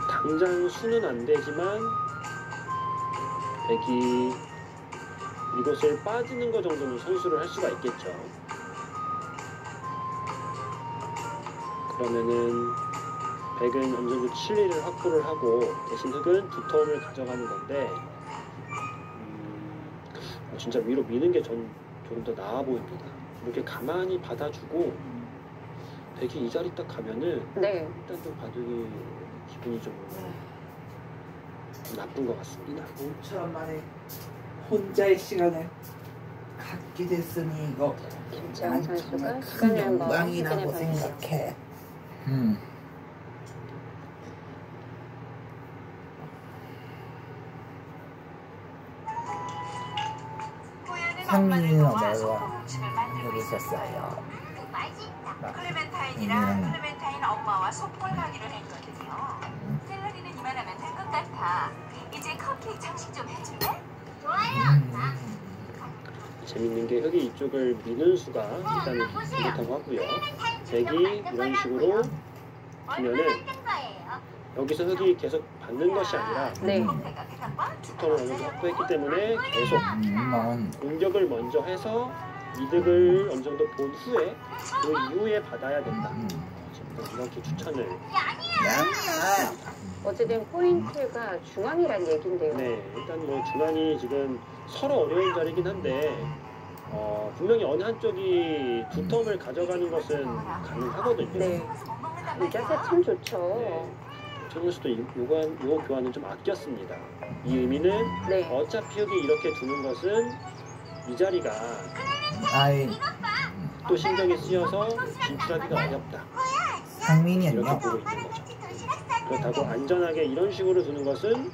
[SPEAKER 2] 당장 수는 안 되지만 백이 이것을 빠지는 것 정도는 선수를 할 수가 있겠죠. 그러면은 백은 어느 정도 칠리를 확보를 하고 대신 흙은 두텀을 가져가는 건데 진짜 위로 미는 게 전 조금 더 나아 보입니다. 이렇게 가만히 받아주고 백이 이 자리 딱 가면은
[SPEAKER 1] 네.
[SPEAKER 2] 일단 좀 바둑이 기분이 좀 나쁜 것 같습니다.
[SPEAKER 3] 5천 만에 혼자의 시간을 갖게 됐으니 이거
[SPEAKER 1] 김채영 선수가
[SPEAKER 3] 큰
[SPEAKER 1] 시간을 한번
[SPEAKER 3] 영광이라고
[SPEAKER 1] 확인해 봐야죠.
[SPEAKER 3] 생각해. 상민이는 엄마가 해주셨어요.
[SPEAKER 5] 클레멘타인이랑 클레멘타인 엄마와 소풍을 가기로 했거든요. 샐러리는 이만하면 될 것 같아. 이제 컵케이크 장식 좀 해줄래? 좋아요.
[SPEAKER 2] 재밌는 게 흙이 이쪽을 미는 수가 일단은 좋다고 하고요. 백이 이런 식으로 두면은 여기서 흙이 계속 받는 것이 아니라
[SPEAKER 1] 네.
[SPEAKER 2] 두텀을 어느 정도 확보했기 때문에 계속 공격을 먼저 해서 이득을 어느 정도 본 후에 그 이후에 받아야 된다. 지금 이렇게 추천을.
[SPEAKER 1] 어쨌든 포인트가 중앙이란 얘긴데요.
[SPEAKER 2] 네, 일단 뭐 중앙이 지금 서로 어려운 자리긴 한데 분명히 어느 한쪽이 두텀을 가져가는 것은 가능하거든요.
[SPEAKER 1] 네. 이 자세 참 좋죠.
[SPEAKER 2] 네. 선수도 요 교환은 좀 아꼈습니다. 이 의미는
[SPEAKER 1] 네.
[SPEAKER 2] 어차피 여기 이렇게 두는 것은 이 자리가
[SPEAKER 3] 아이
[SPEAKER 2] 또 신경이 쓰여서 진출하기가 어렵다.
[SPEAKER 3] 상민이
[SPEAKER 2] 이렇게
[SPEAKER 3] 했나?
[SPEAKER 2] 보고 있는 거죠. 그렇다고 안전하게 이런 식으로 두는 것은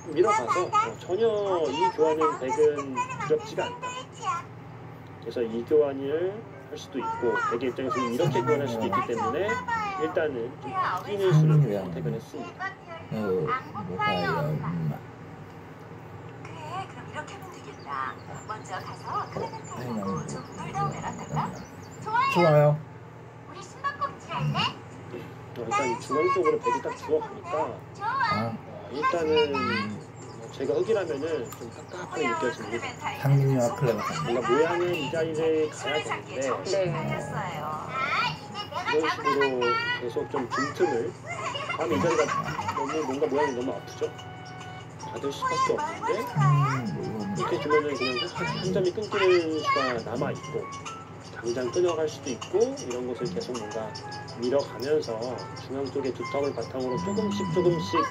[SPEAKER 2] 밀어가서 전혀 이 교환은 백은 두렵지가 않다. 그래서 이 교환을 할 수도 있고 백의 입장에서는 이렇게 교환할 수도 있기 때문에 일단은 좀 아끼는 수를 선택을 했습니다.
[SPEAKER 3] 뭐가요?
[SPEAKER 5] 그래, 그럼 이렇게 하면 되겠다. 먼저 가서 클레멘타인하고 좀 놀다 오면 어떨까?
[SPEAKER 3] 좋아요.
[SPEAKER 5] 우리 숨바꼭질 할래?
[SPEAKER 2] 일단 중앙 쪽으로 백이 딱 들어가니까
[SPEAKER 3] 아,
[SPEAKER 2] 일단은 제가 흙이라면은 좀 깝깝하게 느껴집니다.
[SPEAKER 3] 상민이와 클레버가
[SPEAKER 2] 뭔가 모양은 이 자리를 가야 되는데
[SPEAKER 1] 네.
[SPEAKER 2] 이런 식으로 계속 좀 빈틈을 다음에 이 자리가 너무 뭔가 모양이 너무 아프죠? 받을 수밖에 없는데 이렇게 두면은 그냥 한 점이 끊기는 수가 남아있고 당장 끊어갈 수도 있고 이런 것을 계속 뭔가 밀어가면서 중앙 쪽에 두텀을 바탕으로 조금씩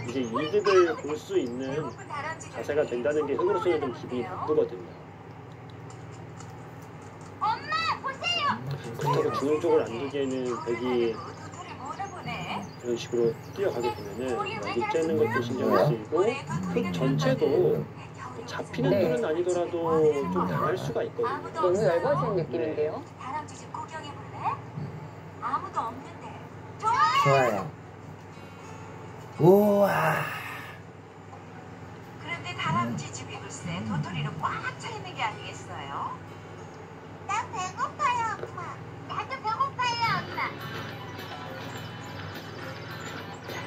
[SPEAKER 2] 이제 이득을 볼 수 있는 자세가 된다는 게 흙으로서는 좀 기분이 나쁘거든요. 그렇다고 중앙 쪽을 안 두기에는 백이 이런 식으로 뛰어가게 되면은 여기 째는 것도 신경이 쓰이고 흙 전체도 잡히는
[SPEAKER 1] 네.
[SPEAKER 2] 돌은 아니더라도 좀 당할 수가 있거든요.
[SPEAKER 1] 너무 얇아진 느낌인데요.
[SPEAKER 5] 다람쥐 집 구경해볼래? 아무도 없는데.
[SPEAKER 3] 좋아요. 우와.
[SPEAKER 5] 그런데 다람쥐 집이 글쎄 도토리로 꽉 차 있는 게 아니겠어요? 나 배고파요, 엄마. 나도 배고파.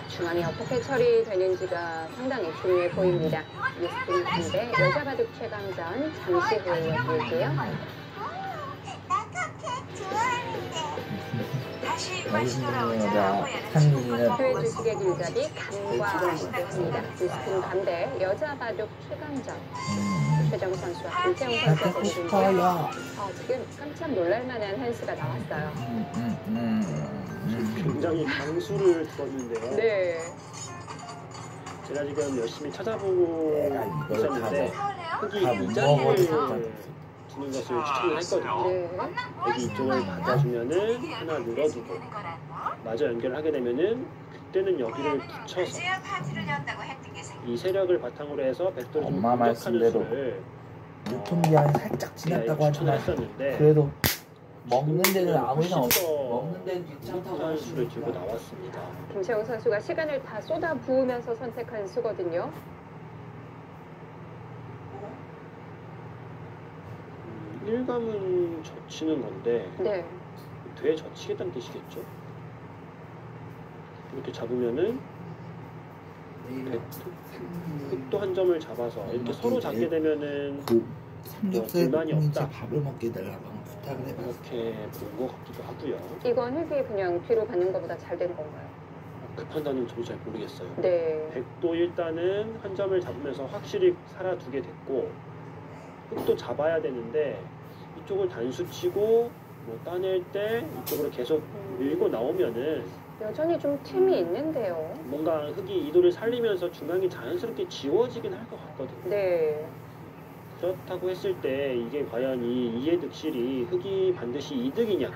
[SPEAKER 1] 중앙이 어떻게 처리되는지가 상당히 중요해 보입니다. 뉴스팀 반대 여자 바둑 최강전 잠시 후에 이어볼게요.
[SPEAKER 5] 나 컵케이크 좋아하는데. 다시 맛이 돌아오자 호야는
[SPEAKER 1] 표의 주식의 길잡이 강과 함께합니다. 뉴스팀 반대 여자 바둑 최강전 최정 선수와 김태용 선수가
[SPEAKER 3] 갖고
[SPEAKER 1] 거리는데요.
[SPEAKER 3] 싶어요.
[SPEAKER 1] 지금 깜짝 놀랄만한 한 수가 나왔어요.
[SPEAKER 2] 굉장히 강수를 들었는데요.
[SPEAKER 1] 네.
[SPEAKER 2] 제가 지금 열심히 찾아보고
[SPEAKER 3] 내가 이걸
[SPEAKER 2] 있었는데 흙이
[SPEAKER 3] 다
[SPEAKER 2] 이
[SPEAKER 3] 못
[SPEAKER 2] 자리를
[SPEAKER 3] 먹어도
[SPEAKER 2] 두는 것을 추천을 했거든요.
[SPEAKER 1] 네.
[SPEAKER 2] 여기 이쪽을 받아주면은 하나 늘어두고 마저 연결을 하게 되면은 그때는 여기를 붙여서
[SPEAKER 5] 제가 파티를 연다고 했던 게
[SPEAKER 2] 이 세력을 바탕으로 해서 백도를 좀
[SPEAKER 3] 엄마
[SPEAKER 2] 공격하는
[SPEAKER 3] 말씀대로
[SPEAKER 2] 수를
[SPEAKER 3] 유통기한이 살짝 지났다고
[SPEAKER 2] 추천을
[SPEAKER 3] 하지만
[SPEAKER 2] 했었는데
[SPEAKER 3] 그래도 먹는 데는 아무 이상
[SPEAKER 2] 훨씬 더
[SPEAKER 3] 먹는 데는 괜찮다고
[SPEAKER 2] 못한 수를
[SPEAKER 3] 하시니까.
[SPEAKER 2] 들고 나왔습니다.
[SPEAKER 1] 김채용 선수가 시간을 다 쏟아 부으면서 선택한 수거든요.
[SPEAKER 2] 일감은 젖히는 건데
[SPEAKER 1] 네.
[SPEAKER 2] 돼 젖히겠다는 뜻이겠죠? 이렇게 잡으면은 흙도 한 점을 잡아서 이렇게 서로 잡게 되면은
[SPEAKER 3] 그 삼겹살
[SPEAKER 2] 불만이
[SPEAKER 3] 볶음인지
[SPEAKER 2] 없다.
[SPEAKER 3] 밥을 먹게 달라고 부탁을 해봤어.
[SPEAKER 2] 이렇게 본 것 같기도 하고요.
[SPEAKER 1] 이건 흙이 그냥 뒤로 받는 것보다 잘 된 건가요?
[SPEAKER 2] 그 판단은 저도 잘 모르겠어요.
[SPEAKER 1] 네.
[SPEAKER 2] 백도 일단은 한 점을 잡으면서 확실히 살아두게 됐고 흙도 잡아야 되는데 이쪽을 단수치고 뭐 따낼 때 이쪽으로 계속 밀고 나오면은
[SPEAKER 1] 여전히 좀 틈이 있는데요.
[SPEAKER 2] 뭔가 흙이 이도를 살리면서 중앙이 자연스럽게 지워지긴 할 것 같거든요.
[SPEAKER 1] 네.
[SPEAKER 2] 그렇다고 했을 때 이게 과연 이 이해 득실이 흙이 반드시 이득이냐?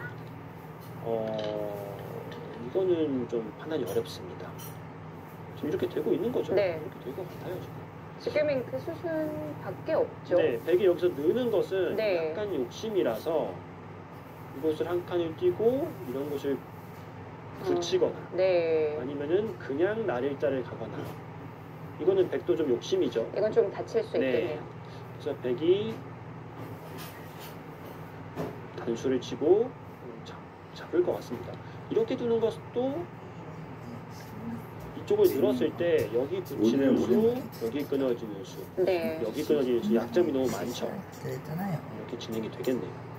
[SPEAKER 2] 이거는 좀 판단이 어렵습니다. 지금 이렇게 되고 있는 거죠?
[SPEAKER 1] 네.
[SPEAKER 2] 이렇게 될 것 같아요 지금.
[SPEAKER 1] 지금은 그 수순밖에 없죠.
[SPEAKER 2] 네, 백이 여기서 느는 것은
[SPEAKER 1] 네.
[SPEAKER 2] 약간 욕심이라서 이곳을 한 칸을 띄고 이런 곳을 붙이거나
[SPEAKER 1] 네.
[SPEAKER 2] 아니면은 그냥 날일자를 가거나 이거는 백도 좀 욕심이죠.
[SPEAKER 1] 이건 좀 다칠 수
[SPEAKER 2] 네.
[SPEAKER 1] 있겠네요.
[SPEAKER 2] 그래서 백이 단수를 치고 잡을 것 같습니다. 이렇게 두는 것도 이쪽을 늘었을 때 여기 붙이는 수, 여기 끊어지는 수,
[SPEAKER 1] 네.
[SPEAKER 2] 여기 끊어지는 수 약점이 너무 많죠.
[SPEAKER 3] 그랬잖아요.
[SPEAKER 2] 이렇게 진행이 되겠네요.